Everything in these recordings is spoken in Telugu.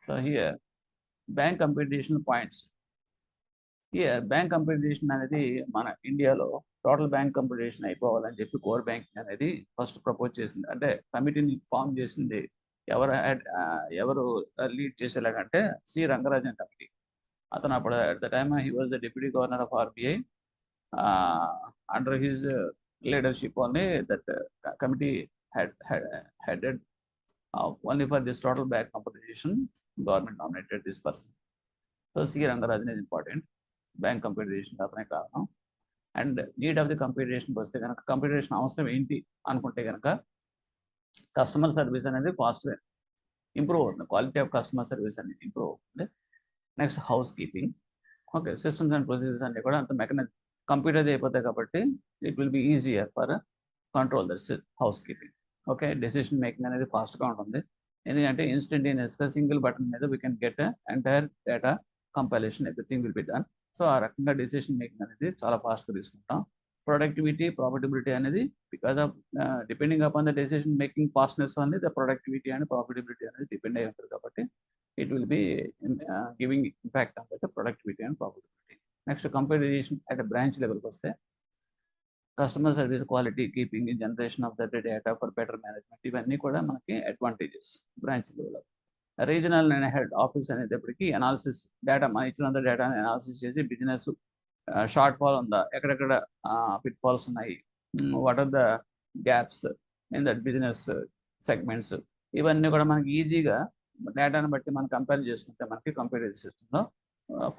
So here bank computation points. Here bank computation అనేది మన ఇండియాలో టోటల్ బ్యాంక్ కంప్యూటేషన్ అయిపోవాలని చెప్పి కోర్ బ్యాంకింగ్ అనేది ఫస్ట్ ప్రపోజ్ చేసింది. అంటే కమిటీని ఫామ్ చేసింది ఎవరు లీడ్ చేసేలాగంటే సి రంగరాజన్ కమిటీ. అతను అప్పుడు at the time he was the deputy governor of RBI. Under his leadership only that committee had headed only for this total bank computation. Government nominated this person. So C Rangarajan is important. Bank computation apne karanam. And need of the computation vaste ganaka computation avasaram enti anukunte ganaka customer service anedi fast ga improve avutundi. Quality of customer service anedi improve avutundi. Next housekeeping. Okay, systems and procedures ante kuda anta mechanism computer అయిపోతాయి కాబట్టి it will be easier for control the housekeeping. Okay, decision making అనేది ఫాస్ట్గా ఉంటుంది. ఎందుకంటే ఇన్స్టంటేనియస్గా సింగిల్ బటన్ మీద we can get entire data compilation everything will be done. So ఆ రకంగా డెసిషన్ మేకింగ్ అనేది చాలా ఫాస్ట్గా తీసుకుంటాం. ప్రొడక్టివిటీ ప్రాఫిటబిలిటీ అనేది because of depending upon the decision making fastness అనేది ద ప్రొడక్టివిటీ అండ్ ప్రాఫిటబిలిటీ అనేది డిపెండ్ అయి ఉంటుంది కాబట్టి it will be giving impact on the productivity and profitability. Next computerisation at branch లెవెల్కి వస్తే customer service quality keeping generation of that data for better management ఇవన్నీ కూడా మనకి advantages branch level. Regional and head office అనేటప్పటికి అనాలిసిస్ డేటా మన ఇచ్చినంత డేటాని అనాలిసిస్ చేసి బిజినెస్ షార్ట్ ఫాల్ ఉందా, ఎక్కడెక్కడ పిట్ ఫాల్స్ ఉన్నాయి, what are the gaps in that business segments, ఇవన్నీ కూడా మనకి ఈజీగా డేటాను బట్టి మనం కంపేర్ చేసుకుంటే మనకి కంప్యూటర్ సిస్టంలో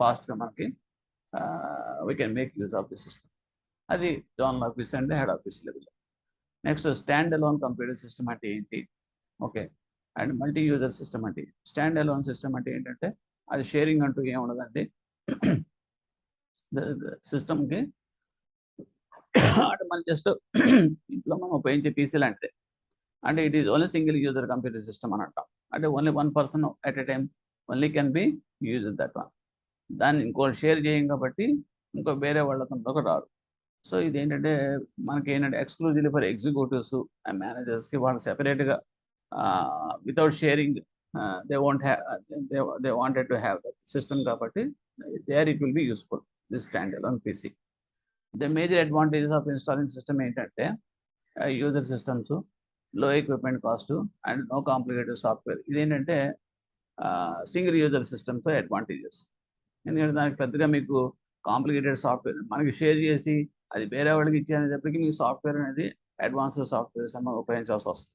ఫాస్ట్గా మనకి we can make use of the system. అది zonal office and head office level. Next stand alone computer system అంటే ఏంటి, okay, and multi user system అంటే స్టాండ్ అలోన్ సిస్టమ్ అంటే ఏంటంటే అది షేరింగ్ అంటూ ఏముండదండి. సిస్టమ్కి అంటే మనం జస్ట్ ఇంట్లో మనం ఉపయోగించే పీసీ లాంటిదే. అంటే it is only single user computer system అని అంటాం. అంటే only one person at a time only can be use that one. దాన్ని ఇంకోటి షేర్ చేయం కాబట్టి ఇంకో వేరే వాళ్ళతో రారు. సో ఇదేంటంటే మనకి ఏంటంటే ఎక్స్క్లూజివ్లీ ఫర్ ఎగ్జిక్యూటివ్స్ అండ్ మేనేజర్స్కి వాళ్ళు సెపరేట్గా without sharing they wanted to have that system కాబట్టి there it will be useful this stand alone PC. The major advantages of installing system ఏంటంటే user systems, low equipment cost and no complicated software. ఇదేంటంటే సింగిల్ యూజర్ సిస్టమ్స్ అడ్వాంటేజెస్. ఎందుకంటే దానికి పెద్దగా మీకు కాంప్లికేటెడ్ సాఫ్ట్వేర్ మనకి షేర్ చేసి అది వేరే వాళ్ళకి ఇచ్చేటప్పటికి మీ సాఫ్ట్వేర్ అనేది అడ్వాన్స్డ్ సాఫ్ట్వేర్స్ అన్న ఉపయోగించాల్సి వస్తుంది.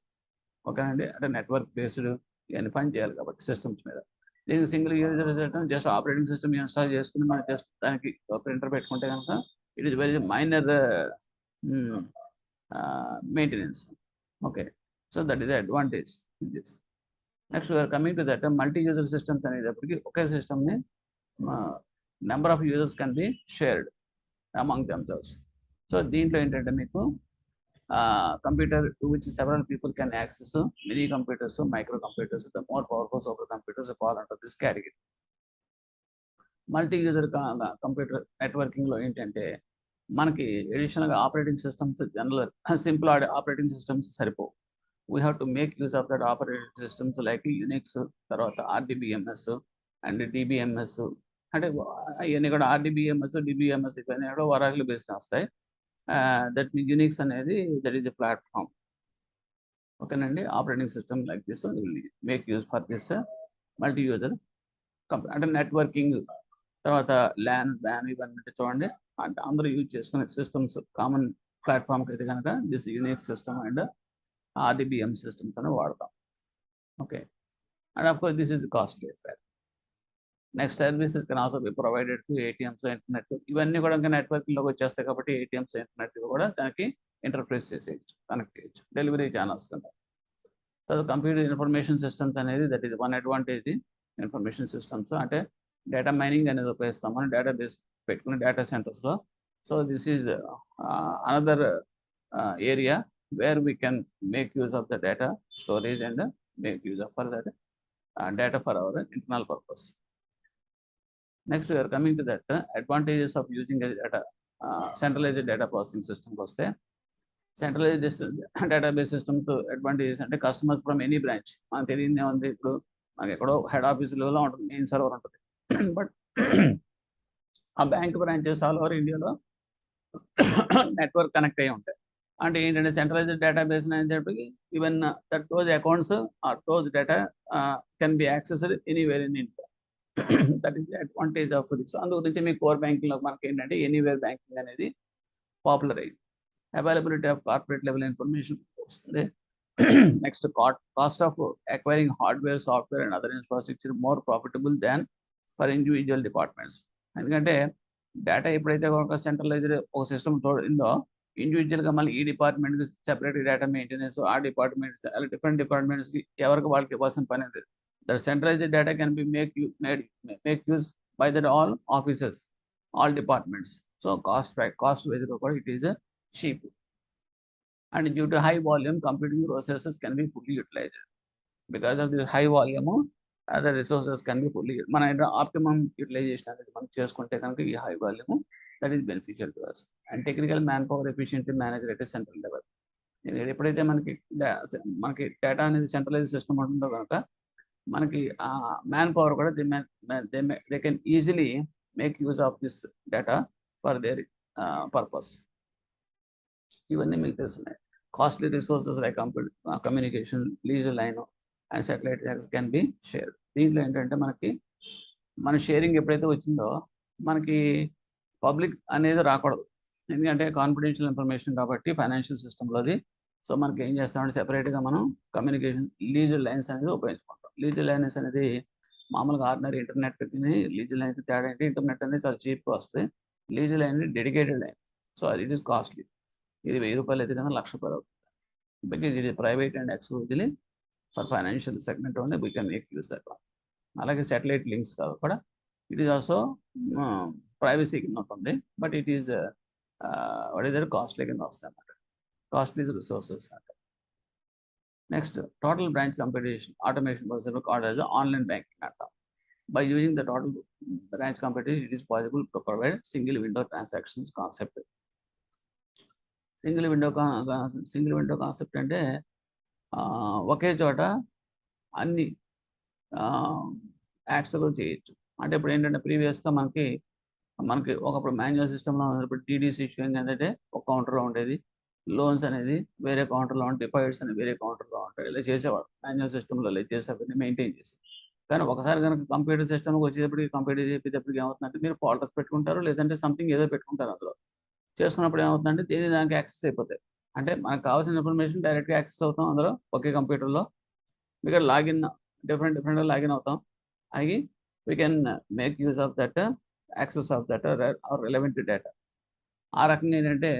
ఓకేనండి, అంటే నెట్వర్క్ బేస్డ్ ఇవన్నీ పని చేయాలి కాబట్టి సిస్టమ్స్ మీద. దీనికి single user system just operating system install చేసుకుని మనం జస్ట్ దానికి ప్రింటర్ పెట్టుకుంటే కనుక it is very minor maintenance. Okay, so that is the advantage in this. Next we are coming to that multi user systems అనేటప్పటికి ఒకే సిస్టమ్ని number of users can be shared among themselves. So దీంట్లో ఏంటంటే మీకు computer to which several people can access mini computers, micro computers, the more powerful super computers fall under this category. Multi user computer నెట్వర్కింగ్లో ఏంటంటే మనకి ఎడిషనల్గా operating systems general simple operating systems సరిపోవు. We have to make use of that operating systems like Unix, తర్వాత ఆర్డిబిఎంఎస్ అండ్ డిబిఎంఎస్. అంటే ఇవన్నీ కూడా ఆర్డిబిఎంఎస్, డిబిఎంఎస్ ఇవన్నీ కూడా వరాకులు బేస్డ్ వస్తాయి. దట్ మీ యునిక్స్ అనేది దట్ ఈస్ ద ప్లాట్ఫామ్. ఓకేనండి, operating system like this make use for this multi user అంటే నెట్వర్కింగ్. తర్వాత ల్యాన్ వ్యాన్ ఇవన్నీ చూడండి అంటే అందరూ యూజ్ చేసుకునే సిస్టమ్స్ కామన్ ప్లాట్ఫామ్కి అయితే కనుక this Unix system and RDBM systems అని వాడతాం. Okay, and of course this is the costly effect. Next services can also be provided to ATMs, internet. ఇవన్నీ కూడా ఇంకా నెట్వర్కింగ్లోకి వచ్చేస్తాయి కాబట్టి ఏటీఎంస్, ఇంటర్నెట్ కూడా దానికి ఇంటర్ఫేస్ చేసేయచ్చు, కనెక్ట్ చేయొచ్చు, డెలివరీ ఛానల్స్ కింద. తర్వాత కంప్యూటర్ ఇన్ఫర్మేషన్ సిస్టమ్స్ అనేది that is one advantage. Information systems అంటే డేటా మైనింగ్ అనేది ఉపయోగిస్తాం మనం డేటాబేస్ పెట్టుకుని డేటా సెంటర్స్లో. So this is another area where we can make use of the data storage and make use of for that data for our internal purpose. Next, we are coming to that advantages of using a data centralized data processing system. Centralized database systems advantages and customers from any branch. మనకి ఎక్కడో హెడ్ ఆఫీస్ లెవెల్లో ఉంటుంది, మెయిన్ సర్వర్ ఉంటుంది. బట్ ఆ బ్యాంక్ బ్రాంచెస్ ఆల్ ఓవర్ ఇండియాలో నెట్వర్క్ కనెక్ట్ అయ్యి ఉంటాయి. అంటే ఏంటంటే సెంట్రలైజ్డ్ డేటాబేస్ అనేటప్పటికి even that those accounts or those data can be accessed anywhere in India. That is the advantage of this. అందు గురించి మీ కోర్ బ్యాంకింగ్లో మనకి ఏంటంటే ఎనీవేర్ బ్యాంకింగ్ అనేది పాపులర్ అయింది. Availability of corporate level information వస్తుంది. Next cost of acquiring hardware, software and other infrastructure more profitable than for individual departments. ఎందుకంటే డేటా ఎప్పుడైతే ఒక సెంట్రలైజ్డ్ ఒక సిస్టమ్ ఉందో, ఇండివిజువల్గా మళ్ళీ ఈ డిపార్ట్మెంట్కి సెపరేట్ డేటా మెయింటెనెన్స్, ఆ డిపార్ట్మెంట్స్ అలా డిఫరెంట్ డిపార్ట్మెంట్స్కి ఎవరికి వాళ్ళకి ఇవ్వాల్సిన పని లేదు. That centralised data can be make use by that all offices, all departments. So cost వైజ్గా కూడా it is cheap. And due to high volume, computing processes can be fully utilized. Because of this high volume, other resources can be fully optimum utilization అనేది మనం చేసుకుంటే కనుక ఈ high volume that is beneficial to us. And technical manpower efficiently managed at a central level. ఎప్పుడైతే మనకి డేటా అనేది సెంట్రలైజ్ సిస్టమ్ ఉంటుందో కనుక మనకి మ్యాన్ పవర్ కూడా they can easily make use of this data for their purpose. ఇవన్నీ మీకు తెలుస్తున్నాయి. Costly resources like communication, leisure line and satellite can be share. దీంట్లో ఏంటంటే మన షేరింగ్ ఎప్పుడైతే వచ్చిందో మనకి పబ్లిక్ అనేది రాకూడదు. ఎందుకంటే కాన్ఫిడెన్షియల్ ఇన్ఫర్మేషన్ కాబట్టి ఫైనాన్షియల్ సిస్టంలోది. సో మనకి ఏం చేస్తామంటే సెపరేట్గా మనం కమ్యూనికేషన్ లీజర్ లైన్స్ అనేది ఉపయోగించుకుంటాం. లీజర్ లైన్స్ అనేది మామూలుగా ఆర్డినరీ ఇంటర్నెట్ లీజర్ లైన్కి తేడా అంటే ఇంటర్నెట్ అనేది చాలా చీప్గా వస్తుంది. Leisure line dedicated line. So అది ఇట్ ఈస్ కాస్ట్లీ. ఇది 1000 రూపాయలు అయితే కన్నా 1,00,000 రూపాయలు అవుతుంది. బికాజ్ ఇది private and exclusively for financial segment only we can make use that. అలాగే సాటిలైట్ లింక్స్ కూడా ఇట్ ఈస్ ఆల్సో ప్రైవసీ కింద ఉంటుంది. But it is what is that costly కింద వస్తాయి అన్నమాట. కాస్ట్లీ రిసోర్సెస్ అంటే. Next total branch computation automation called as online banking అంటాం. By using the total branch computation, it is possible to provide single window transactions concept. Single window concept అంటే ఒకే చోట అన్ని యాక్ట్స్ కూడా చేయొచ్చు. అంటే ఇప్పుడు ఏంటంటే ప్రీవియస్గా మనకి ఒకప్పుడు మాన్యువల్ సిస్టంలో ఉన్నప్పుడు టీడీసీ ఇష్యూయింగ్ ఏంటంటే ఒక కౌంటర్లో ఉండేది, లోన్స్ అనేది వేరే కౌంటర్లో ఉంటాయి, డిపాజిట్స్ అనేది వేరే కౌంటర్లో ఉంటాయి. ఇలా చేసేవాడు మాన్యువల్ సిస్టంలో చేసి అవన్నీ మెయింటైన్ చేసి. కానీ ఒకసారి కనుక కంప్యూటర్ సిస్టమ్కి వచ్చేటప్పటికి కంప్యూటర్ చెప్పేటప్పటికి ఏమవుతుందంటే మీరు ఫాల్టర్స్ పెట్టుకుంటారు, లేదంటే సంథింగ్ ఏదో పెట్టుకుంటారు. అందులో చేసుకున్నప్పుడు ఏమవుతుందంటే దేని దానికి యాక్సెస్ అయిపోతాయి. అంటే మనకు కావాల్సిన ఇన్ఫర్మేషన్ డైరెక్ట్గా యాక్సెస్ అవుతాం అందులో ఒకే కంప్యూటర్లో. ఇక్కడ లాగిన్ డిఫరెంట్గా లాగిన్ అవుతాం. అవి we can make use of that access of that are relevant data. ఆ రకంగా ఏంటంటే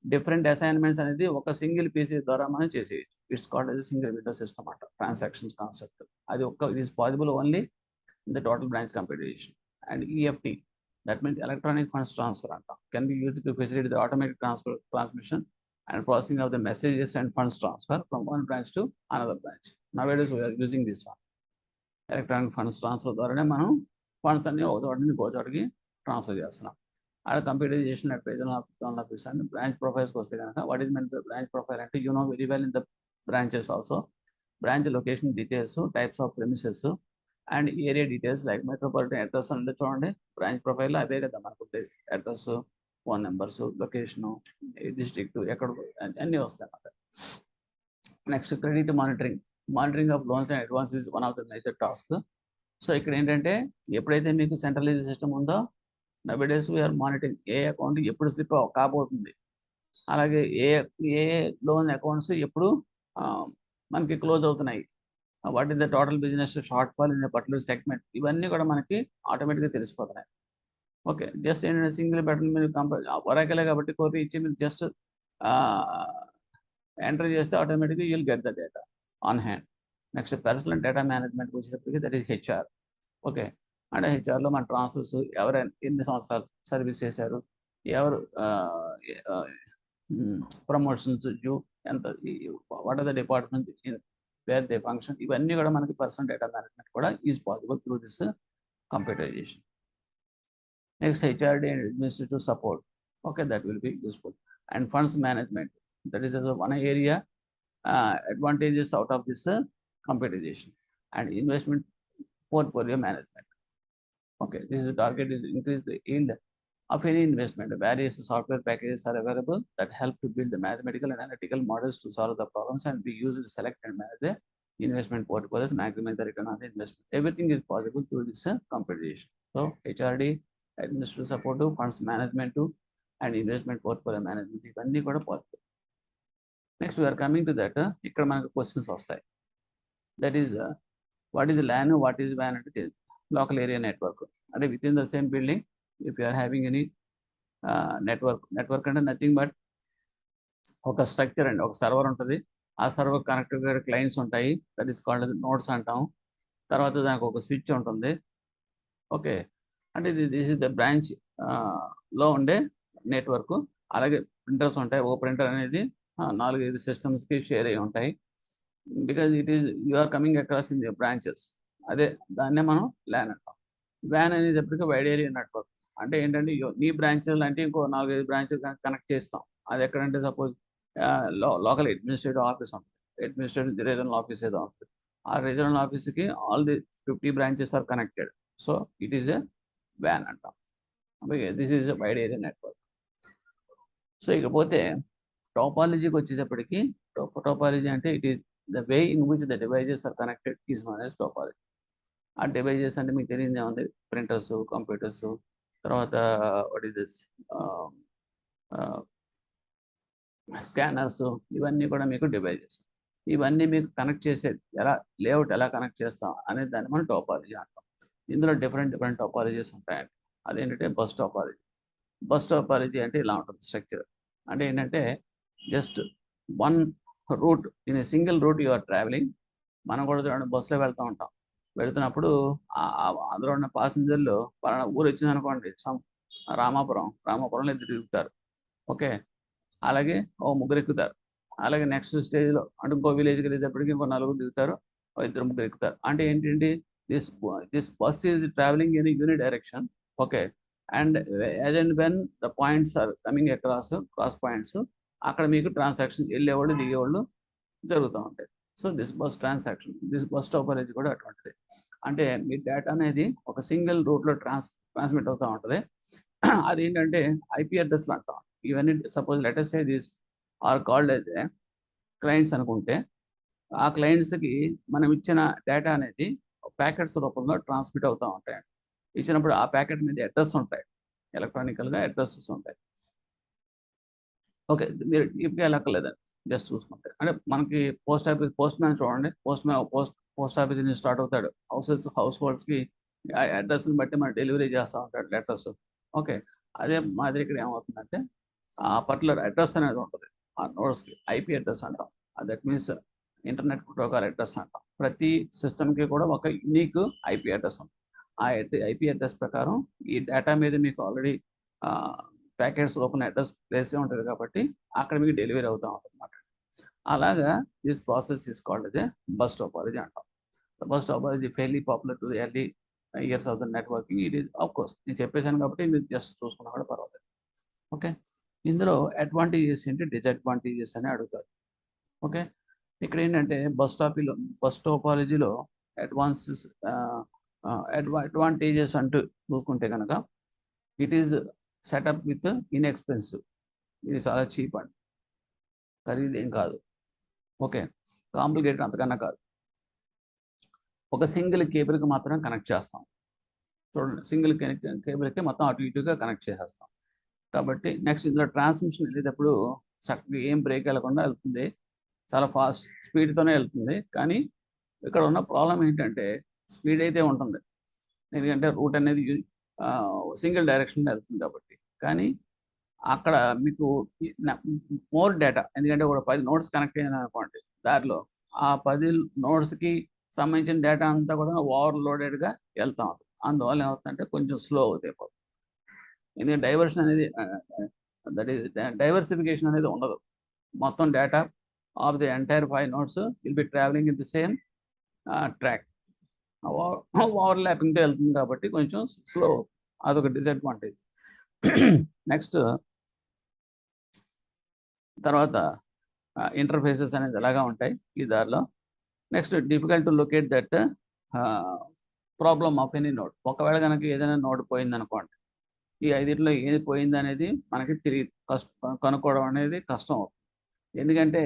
డిఫరెంట్ అసైన్మెంట్స్ అనేది ఒక సింగిల్ పీసీ ద్వారా మనం చేసేయచ్చు. It's called as single window system అంట. ట్రాన్సాక్షన్స్ కాన్సెప్ట్ అది it is possible only in the total branch computation. And EFT, that means electronic funds transfer can be used to facilitate the automatic transmission and processing of the messages and funds transfer from one branch to another branch. Nowadays we are using this one. Electronic funds transfer ద్వారానే మనం ఫండ్స్ అన్ని ఒక చోట నుంచి ఇంకో చోటకి ట్రాన్స్ఫర్ చేస్తున్నాం. అక్కడ computerisation at present office and branch ప్రొఫైల్స్కి వస్తే కనుక what is mean branch profile అంటే you know very well in the branches also. Branch location details, types of premises and area details like metropolitan address అంటే చూడండి బ్రాంచ్ ప్రొఫైల్లో అవే కదా మనకు ఉంటుంది. Address, phone numbers, location, district ఎక్కడ అన్నీ వస్తాయి అన్నమాట. Next credit monitoring of loans and advance is one of the major task. So ఇక్కడ ఏంటంటే ఎప్పుడైతే మీకు సెంట్రలైజ్ సిస్టమ్ ఉందో నౌడేస్ వీఆర్ మానిటరింగ్ ఏ అకౌంట్ ఎప్పుడు స్లిప్ కాబోతుంది, అలాగే ఏ లోన్ అకౌంట్స్ ఎప్పుడు మనకి క్లోజ్ అవుతున్నాయి, what is the total business short fall in particular segment, ఇవన్నీ కూడా మనకి ఆటోమేటిక్గా తెలిసిపోతున్నాయి. ఓకే, జస్ట్ ఏంటంటే సింగిల్ బటన్ మీరు ఒరాకిలే కాబట్టి కోరి ఇచ్చి మీరు జస్ట్ ఎంటర్ చేస్తే ఆటోమేటిక్గా you'll get the data on hand. Next personal data management వచ్చేటప్పటికి దట్ ఈస్ HR. ఓకే, అంటే హెచ్ఆర్లో మన ట్రాన్స్ఫర్స్ ఎవరైనా ఎన్ని సంవత్సరాలు సర్వీస్ చేశారు, ఎవరు ప్రమోషన్స్ డ్యూ ఎంత, what are the department where they function, ఇవన్నీ కూడా మనకి పర్సనల్ డేటా మేనేజ్మెంట్ కూడా is possible through this computerisation. Next HRD and administrative support. Okay, that will be useful. And funds management, that is one area advantages out of this computerization. And investment portfolio management. Okay, this is the target is increase the yield of any investment. Various software packages are available that help to build the mathematical and analytical models to solve the problems and be used to select and manage the investment portfolios, maximize the return on the investment. Everything is possible through this computation. So HRD, administrative support, funds management, and investment portfolio management. ఇవన్నీ కూడా possible. Next, we are coming to that. ఇక్కడ మనకు questions వస్తాయి. That is, what is LAN, what is WAN అంటే local area network. అంటే within the same building, if you are having any network అంటే nothing but ఒక స్ట్రక్చర్ అండి, ఒక సర్వర్ ఉంటుంది. ఆ సర్వర్ కనెక్టెడ్ క్లయింట్స్ ఉంటాయి. దట్ ఈస్ కాల్డ్ నోడ్స్ అంటాం. తర్వాత దానికి ఒక స్విచ్ ఉంటుంది. ఓకే, అంటే దిస్ ఇస్ ద బ్రాంచ్ లో ఉండే నెట్వర్క్. అలాగే ప్రింటర్స్ ఉంటాయి. ఒక ప్రింటర్ అనేది 4-5 సిస్టమ్స్కి షేర్ అయి ఉంటాయి. Because it is you are coming across in the branches. అదే దాన్నే మనం ల్యాన్ అంటాం. వ్యాన్ అనేది ఎప్పటికీ వైడ్ ఏరియా నెట్వర్క్. అంటే ఏంటంటే నీ బ్రాంచెస్ అంటే ఇంకో 4-5 బ్రాంచెస్ కనెక్ట్ చేస్తాం. అది ఎక్కడంటే సపోజ్ లోకల్ అడ్మినిస్ట్రేటివ్ ఆఫీస్ ఉంటుంది. అడ్మినిస్ట్రేటివ్ రీజనల్ ఆఫీస్ ఏదో ఉంటుంది. ఆ రీజనల్ ఆఫీస్కి all the 50 branches are connected. So it is a వ్యాన్ అంటాం. This is a wide area network. So ఇకపోతే టోపాలజీకి వచ్చేటప్పటికి టోపాలజీ అంటే it is the way in which the devices are connected is known as topology. ఆ డివైజెస్ అంటే మీకు తెలియదు ఏముంది, ప్రింటర్స్, కంప్యూటర్స్, తర్వాత వాట్ ఈస్ దిస్ స్కానర్స్, ఇవన్నీ కూడా మీకు డివైజెస్. ఇవన్నీ మీకు కనెక్ట్ చేసేది ఎలా, లేఅవుట్ ఎలా కనెక్ట్ చేస్తాం అనేది దాన్ని మనం టోపాలజీ అంటాం. ఇందులో డిఫరెంట్ టోపాలజీస్ ఉంటాయండి. అదేంటంటే బస్ టోపాలజీ. బస్ టోపాలజీ అంటే ఇలా ఉంటుంది స్ట్రక్చర్. అంటే ఏంటంటే just one route in a single route you are travelling. మనం కూడా చూడండి బస్సులో వెళ్తూ ఉంటాం. వెళుతున్నప్పుడు అందులో ఉన్న ప్యాసింజర్లు పలానా ఊరు వచ్చింది అనుకోండి, రామాపురంలో ఇద్దరు దిగుతారు. ఓకే, అలాగే ఓ ముగ్గురు ఎక్కుతారు. అలాగే నెక్స్ట్ స్టేజ్లో అంటే ఇంకో విలేజ్కి వెళ్ళేటప్పటికి ఇంకో 4 దిగుతారు, 2-3 ఎక్కుతారు. అంటే ఏంటంటే this bus is travelling in unit direction. Okay, and as and when the points are coming across cross points, అక్కడ మీకు ట్రాన్సాక్షన్ వెళ్ళేవాళ్ళు దిగేవాళ్ళు జరుగుతూ ఉంటాయి. So this bus transaction, this bus topology కూడా అటువంటిది. అంటే మీ డేటా అనేది ఒక సింగిల్ రూట్లో ట్రాన్స్మిట్ అవుతూ ఉంటుంది. అదేంటంటే ఐపీ అడ్రస్లు అంటాం. ఇవన్నీ suppose letters say this are called అయితే క్లయింట్స్ అనుకుంటే, ఆ క్లయింట్స్కి మనం ఇచ్చిన డేటా అనేది ప్యాకెట్స్ రూపంలో ట్రాన్స్మిట్ అవుతూ ఉంటాయి. ఇచ్చినప్పుడు ఆ ప్యాకెట్ మీద అడ్రస్ ఉంటాయి, ఎలక్ట్రానికల్గా అడ్రస్సెస్ ఉంటాయి. ఓకే, మీరు డీప్గా వెళ్ళక్కర్లేదండి, జస్ట్ చూసుకుంటే. అంటే మనకి పోస్ట్ మ్యాన్ చూడండి, పోస్ట్ ఆఫీస్ నుంచి స్టార్ట్ అవుతాడు. హౌస్ హోల్డ్స్కి అడ్రస్ని బట్టి మనం డెలివరీ చేస్తూ ఉంటాడు లెటర్స్. ఓకే, అదే మాదిరి ఇక్కడ ఏమవుతుందంటే ఆ పర్టికులర్ అడ్రస్ అనేది ఉంటుంది ఆ నోడ్స్కి. ఐపీ అడ్రస్ అంటాం. That means internet protocol address అంటాం. ప్రతి సిస్టమ్కి కూడా ఒక యూనిక్ ఐపీ అడ్రస్ ఉంటుంది. ఆ ఐపీ అడ్రస్ ప్రకారం ఈ డేటా మీద మీకు already packets open address place ఉంటుంది కాబట్టి అక్కడ మీకు డెలివరీ అవుతూ ఉంటుంది అన్నమాట. అలాగా this process is called a bus topology అంటాం. Bus topology fairly popular to the early years of the networking. It is of course నేను చెప్పేశాను కాబట్టి మీరు జస్ట్ చూసుకున్నా కూడా పర్వాలేదు. ఓకే, ఇందులో అడ్వాంటేజెస్ ఏంటి, డిసడ్వాంటేజెస్ అని అడుగుతారు. ఓకే, ఇక్కడ ఏంటంటే బస్ టోపాలజీలో అడ్వాంటేజెస్ అంటూ చూసుకుంటే కనుక it is setup with inexpensive. ఇది చాలా చీప్ అండి, ఖరీదేం కాదు. ఓకే, కాంప్లికేటెడ్ అంతకన్నా కాదు. ఒక సింగిల్ కేబుల్కి మాత్రం కనెక్ట్ చేస్తాం. చూడండి, సింగిల్ కేబుల్కి మొత్తం అటు ఇటుగా కనెక్ట్ చేసేస్తాం కాబట్టి. నెక్స్ట్ ఇందులో ట్రాన్స్మిషన్ వెళ్ళేటప్పుడు చక్కగా ఏం బ్రేక్ వెళ్ళకుండా వెళ్తుంది, చాలా ఫాస్ట్ స్పీడ్తోనే వెళ్తుంది. కానీ ఇక్కడ ఉన్న ప్రాబ్లం ఏంటంటే స్పీడ్ అయితే ఉంటుంది, ఎందుకంటే రూట్ అనేది సింగిల్ డైరెక్షన్ వెళ్తుంది కాబట్టి. కానీ అక్కడ మీకు మోర్ డేటా, ఎందుకంటే ఒక 10 నోట్స్ కనెక్ట్ అయ్యాను అనుకోండి, దారిలో ఆ 10 నోట్స్కి సంబంధించిన డేటా అంతా కూడా ఓవర్లోడెడ్గా వెళ్తూ ఉంటుంది. అందువల్ల ఏమవుతుందంటే కొంచెం స్లో అవుతాయి. ఎందుకంటే డైవర్షన్ అనేది దట్ ఈస్ డైవర్సిఫికేషన్ అనేది ఉండదు. మొత్తం data of the entire 5 notes will be travelling in the same track. ఓవర్లాపింగ్తో వెళ్తుంది కాబట్టి కొంచెం స్లో, అదొక డిసడ్వాంటేజ్. నెక్స్ట్ తర్వాత ఇంటర్ఫేసెస్ అనేది ఎలాగా ఉంటాయి ఈ దారిలో. Next difficult to locate that problem of any node. ఒకవేళ కనుక ఏదైనా నోడ్ పోయింది అనుకోండి, ఈ 5లో ఏది పోయింది అనేది మనకి తిరిగి కనుక్కోవడం అనేది కష్టం అవుతుంది. ఎందుకంటే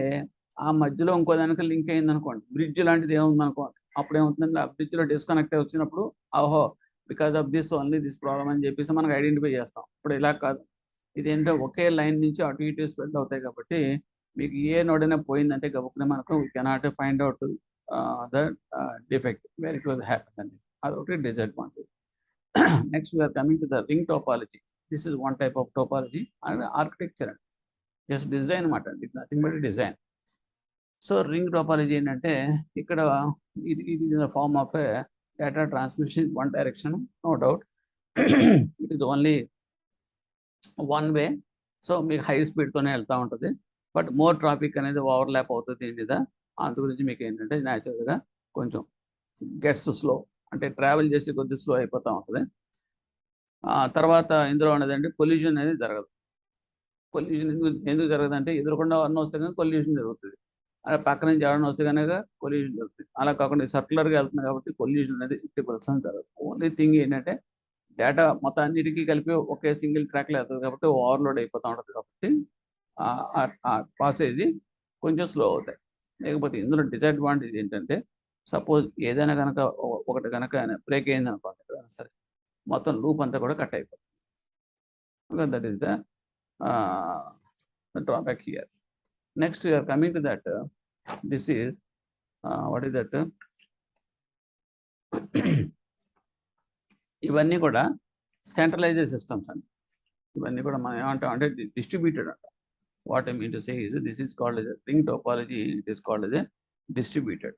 ఆ మధ్యలో ఇంకో దానికి లింక్ అయింది అనుకోండి, బ్రిడ్జ్ లాంటిది ఏముంది అనుకోండి, అప్పుడు ఏమవుతుందంటే ఆ బ్రిడ్జ్లో డిస్కనెక్ట్ అయి వచ్చినప్పుడు ఓహో because of this only this problem అని చెప్పేసి మనకు ఐడెంటిఫై చేస్తాం. ఇప్పుడు ఇలా కాదు, ఇదేంటో ఒకే లైన్ నుంచి అటు ఇటు స్ప్రెడ్ అవుతాయి కాబట్టి మీకు ఏ నోడ్ అయినా పోయిందంటే గబుక్కునే మనకు we cannot find out the defect where it was happen అనేది. అదొకటి disadvantage. Next we are coming to the ring topology. This is one type of topology and architecture అండి, జస్ట్ డిజైన్ అనమాట, nothing but design. So ring topology ఏంటంటే ఇక్కడ ఇది in the form of a data transmission one direction, no doubt. It is only one way. So మీకు హై స్పీడ్తోనే వెళ్తూ ఉంటుంది, బట్ మోర్ ట్రాఫిక్ అనేది ఓవర్లాప్ అవుతుంది దీని మీద. అందు గురించి మీకు ఏంటంటే న్యాచురల్గా కొంచెం గెట్స్ స్లో, అంటే ట్రావెల్ చేసి కొద్ది స్లో అయిపోతూ ఉంటుంది. తర్వాత ఇందులో ఉన్నదంటే పొల్యూషన్ అనేది జరగదు. పొల్యూషన్ ఎందుకు జరగదు అంటే ఎదురుకుండా అన్న వస్తే కనుక పొల్యూషన్ జరుగుతుంది, అలా పక్క నుంచి ఎవరైనా వస్తే కనుక పొల్యూషన్ జరుగుతుంది. అలా కాకుండా సర్కులర్గా వెళ్తుంది కాబట్టి పొల్యూషన్ అనేది 50% జరగదు. ఓన్లీ థింగ్ ఏంటంటే డేటా మొత్తం అన్నిటికీ కలిపి ఒకే సింగిల్ ట్రాక్లో వెళ్తుంది కాబట్టి ఓవర్లోడ్ అయిపోతూ ఉంటుంది కాబట్టి పాసేజ్ కొంచెం స్లో అవుతాయి. లేకపోతే ఇందులో డిసడ్వాంటేజ్ ఏంటంటే సపోజ్ ఏదైనా కనుక ఒకటి కనుక బ్రేక్ అయింది అనుకోండి, సరే మొత్తం లూప్ అంతా కూడా కట్ అయిపోతుంది. That is the drawback here. Next you are coming to that, this is what is that, ఇవన్నీ కూడా సెంట్రలైజ్డ్ సిస్టమ్స్ అండి. ఇవన్నీ కూడా మనం ఏమంటాం అంటే డిస్ట్రిబ్యూటెడ్ అంట. What I mean to say is this is called as ring topology, it is called as distributed.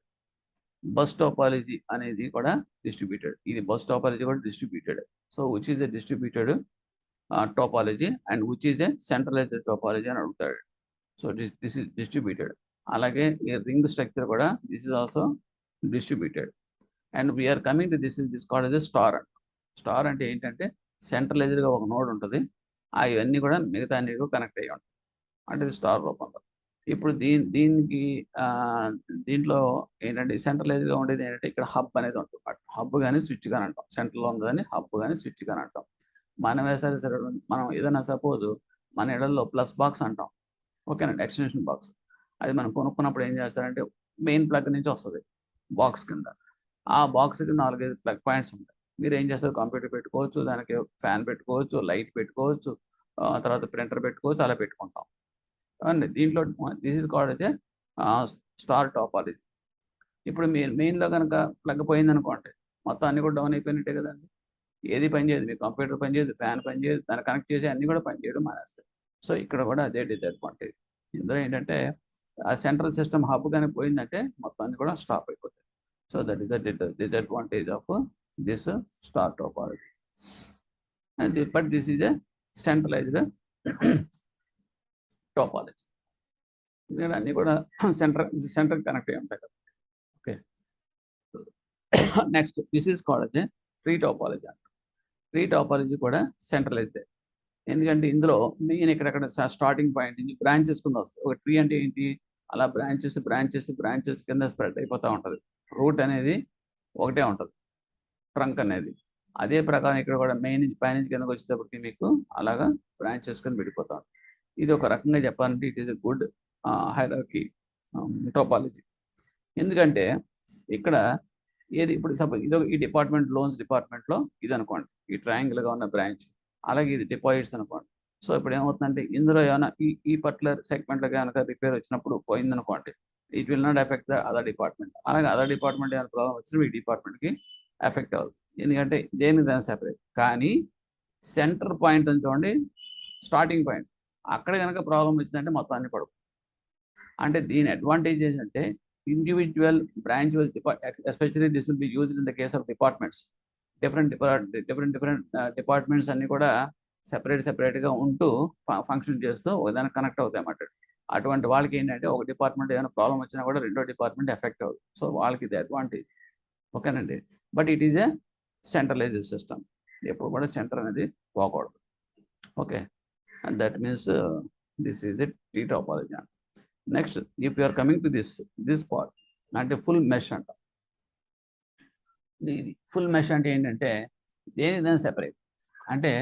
Bus topology అనేది కూడా డిస్ట్రిబ్యూటెడ్, ఇది బస్ టోపాలజీ కూడా distributed. So which is a distributed topology and which is a centralised topology అని అడుగుతాడు. So this is distributed. అలాగే ఈ రింగ్ స్ట్రక్చర్ కూడా this is also distributed. And we are coming to this called as star అంట. స్టార్ అంటే ఏంటంటే సెంట్రలైజ్డ్గా ఒక నోడ్ ఉంటుంది, అవన్నీ కూడా మిగతా అన్నిటికీ కనెక్ట్ అయ్యి ఉంటాయి, అంటే ఇది స్టార్ రూపంలో. ఇప్పుడు దీంట్లో ఏంటంటే సెంట్రలైజ్గా ఉండేది ఏంటంటే ఇక్కడ హబ్ అనేది ఉంటుంది. హబ్ కానీ స్విచ్ కానీ అంటాం, సెంట్రల్లో ఉండదని హబ్ కానీ స్విచ్ కానీ అంటాం. మనమే సరే మనం ఏదైనా సపోజ్ మన ఇళ్లలో ప్లస్ బాక్స్ అంటాం, ఓకేనండి, ఎక్స్టెన్షన్ బాక్స్. అది మనం కొనుక్కున్నప్పుడు ఏం చేస్తారంటే మెయిన్ ప్లగ్ నుంచి వస్తుంది బాక్స్ కింద. ఆ బాక్స్కి 4-5 ప్లగ్ పాయింట్స్ ఉంటాయి. మీరు ఏం చేస్తారు, కంప్యూటర్ పెట్టుకోవచ్చు, దానికి ఫ్యాన్ పెట్టుకోవచ్చు, లైట్ పెట్టుకోవచ్చు, తర్వాత ప్రింటర్ పెట్టుకోవచ్చు, అలా పెట్టుకుంటాం అండి. దీంట్లో దిస్ ఈజ్ కాల్డ్ అయితే స్టార్ టోపాలజీ. ఇప్పుడు మీరు మెయిన్లో కనుక ప్లగ్ పోయింది అనుకోండి, మొత్తం అన్ని కూడా డౌన్ అయిపోయినట్టే కదండి. ఏది పనిచేయదు, మీ కంప్యూటర్ పనిచేయదు, ఫ్యాన్ పనిచేయదు, దాన్ని కనెక్ట్ చేసి అన్ని కూడా పనిచేయడం మానేస్తాయి. సో ఇక్కడ కూడా అదే డిసడ్వాంటేజ్. ఇందులో ఏంటంటే ఆ సెంట్రల్ సిస్టమ్ హబ్ కానీ పోయిందంటే మొత్తం అన్ని కూడా స్టాప్ అయిపోతాయి. So that is the disadvantage of this star topology. But this is a centralised topology. ఇక్కడ అన్ని కూడా సెంటర్ కనెక్ట్ అయి ఉంటాయి కదా. Okay, next this is called a tree topology అంట. ట్రీ టోపాలజీ కూడా సెంట్రలైజ్డ్, ఎందుకంటే ఇందులో మెయిన్ ఇక్కడెక్కడ స్టార్టింగ్ పాయింట్ నుంచి బ్రాంచెస్ కింద వస్తాయి. ఒక ట్రీ అంటే ఏంటి, అలా బ్రాంచెస్ కింద స్ప్రెడ్ అయిపోతూ ఉంటుంది. రూట్ అనేది ఒకటే ఉంటుంది, ట్రంక్ అనేది. అదే ప్రకారం ఇక్కడ కూడా మెయిన్ పైనుంచి కిందకి వచ్చేటప్పటికి మీకు అలాగా బ్రాంచెస్ కింద విడిపోతా ఉంటుంది. ఇది ఒక రకంగా చెప్పాలంటే it is a good hierarchy topology. ఎందుకంటే ఇక్కడ ఏది ఇప్పుడు సపోజ్ ఇదో ఈ డిపార్ట్మెంట్ లోన్స్ డిపార్ట్మెంట్లో ఇది అనుకోండి, ఈ ట్రయాంగిల్గా ఉన్న బ్రాంచ్. అలాగే ఇది డిపాజిట్స్ అనుకోండి. సో ఇప్పుడు ఏమవుతుందంటే ఇందులో ఏమైనా ఈ పర్టికులర్ సెగ్మెంట్లో కనుక రిపేర్ వచ్చినప్పుడు పోయిందనుకోండి, it will not effect the other department. అలాగే అదర్ డిపార్ట్మెంట్ ఏమైనా ప్రాబ్లం వచ్చినప్పుడు ఈ డిపార్ట్మెంట్కి ఎఫెక్ట్ అవ్వదు, ఎందుకంటే దేనికి దాన్ని సెపరేట్. కానీ సెంటర్ పాయింట్ చూడండి, స్టార్టింగ్ పాయింట్, అక్కడ కనుక ప్రాబ్లం వచ్చిందంటే మొత్తం అన్ని పడుతుంది. అంటే దీని అడ్వాంటేజ్ ఏంటంటే individual branch especially this will be used in the case of departments. Different departments అన్ని కూడా సెపరేట్గా ఉంటూ ఫంక్షన్ చేస్తూ ఒకదానికి కనెక్ట్ అవుతాయి అన్నమాట. అటువంటి వాళ్ళకి ఏంటంటే ఒక డిపార్ట్మెంట్ ఏదైనా ప్రాబ్లం వచ్చినా కూడా రెండో డిపార్ట్మెంట్ ఎఫెక్ట్ అవుతుంది. సో వాళ్ళకి ఇది అడ్వాంటేజ్, ఓకేనండి. But it is a centralised system, ఎప్పుడు కూడా సెంటర్ అనేది పోకూడదు. Okay, and that means this is a tree topology. Next if you are coming to this part అంటే ఫుల్ మెష్ అంట. ఇది ఫుల్ మెష్ అంటే ఏంటంటే దేనికి దాన్ని సెపరేట్ అంటే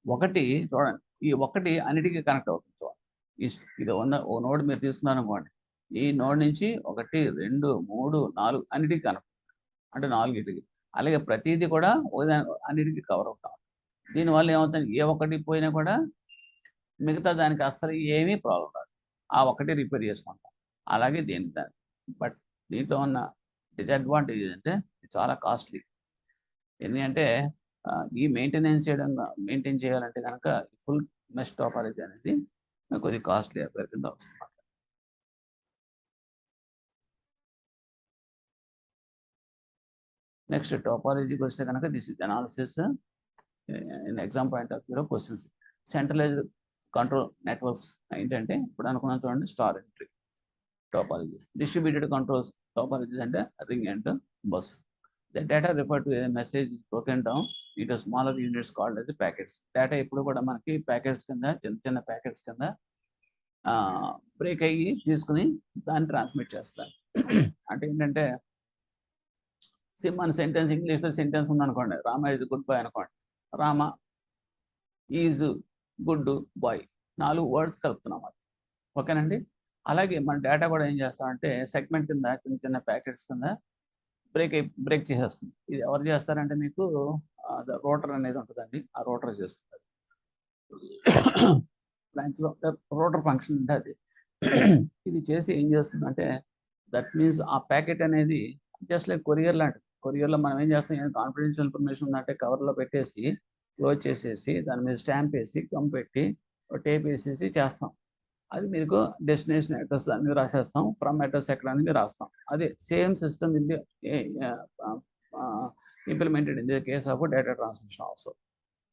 ఒకటి చూడండి ఈ ఒకటి అన్నిటికీ కనెక్ట్ అవుతుంది చూడండి ఇది ఒక నోడ్ మీరు తీసుకున్నారు అనుకోండి ఈ నోడ్ నుంచి 1 2 3 4 అన్నిటికీ కనెక్ట్ అంటే 4టికి అలాగే ప్రతిదీ కూడా అన్నిటికీ కవర్ అవుతాం దీనివల్ల ఏమవుతుంది ఏ ఒక్కటి పోయినా కూడా మిగతా దానికి అస్సలు ఏమీ ప్రాబ్లం రాదు ఆ ఒక్కటి రిపేర్ చేసుకుంటాం అలాగే దేనికి దాన్ని బట్ దీంట్లో ఉన్న డిసడ్వాంటేజ్ అంటే చాలా కాస్ట్లీ ఎందుకంటే ఈ మెయింటైన్ చేయాలంటే కనుక ఫుల్ మెష్ టోపాలజీ అనేది కొద్దిగా కాస్ట్లీ అఫేర్ కింద వస్తుంది నెక్స్ట్ టోపాలజీకి వస్తే కనుక this is analysis in exam point of వ్యూలో క్వశ్చన్స్ సెంట్రలైజ్డ్ కంట్రోల్ నెట్వర్క్స్ ఏంటంటే ఇప్పుడు అనుకున్నాం చూడండి star entry topologies distributed controls topologies అంటే ring and bus the data refer to a message broken down into smaller units called as packets data ఇప్పుడు కూడా మనకి ప్యాకెట్స్ కింద చిన్న ప్యాకెట్స్ కింద బ్రేక్ అయ్యి తీసుకుని దాన్ని ట్రాన్స్మిట్ చేస్తారు అంటే ఏంటంటే మన సెంటెన్స్ ఇంగ్లీష్లో సెంటెన్స్ ఉందనుకోండి రామ ఈజ్ గుడ్ బాయ్ అనుకోండి Rama is good boy 4 words కలుపుతున్నాం అది ఓకేనండి అలాగే మన డేటా కూడా ఏం చేస్తామంటే సెగ్మెంట్ కింద చిన్న ప్యాకెట్స్ కింద బ్రేక్ చేసేస్తుంది ఇది ఎవరు చేస్తారంటే మీకు రోటర్ అనేది ఉంటుందండి ఆ రోటర్ చేస్తుంది బ్రాంచ్లో రోటర్ ఫంక్షన్ అంటే అది ఇది చేసి ఏం చేస్తుందంటే దట్ మీన్స్ ఆ ప్యాకెట్ అనేది జస్ట్ లైక్ కొరియర్ లాంటిది కొరియర్లో మనం ఏం చేస్తాం కాన్ఫిడెన్షియల్ ఇన్ఫర్మేషన్ ఉందంటే కవర్లో పెట్టేసి క్లోజ్ చేసేసి దాని మీద స్టాంప్ వేసి గమ్ పెట్టి టేప్ వేసేసి చేస్తాం అది మీకు డెస్టినేషన్ అడ్రస్ అన్ని రాసేస్తాం ఫ్రమ్ అడ్రస్ ఎక్కడ అనేది రాస్తాం అదే same system in the implemented in the case of data transmission also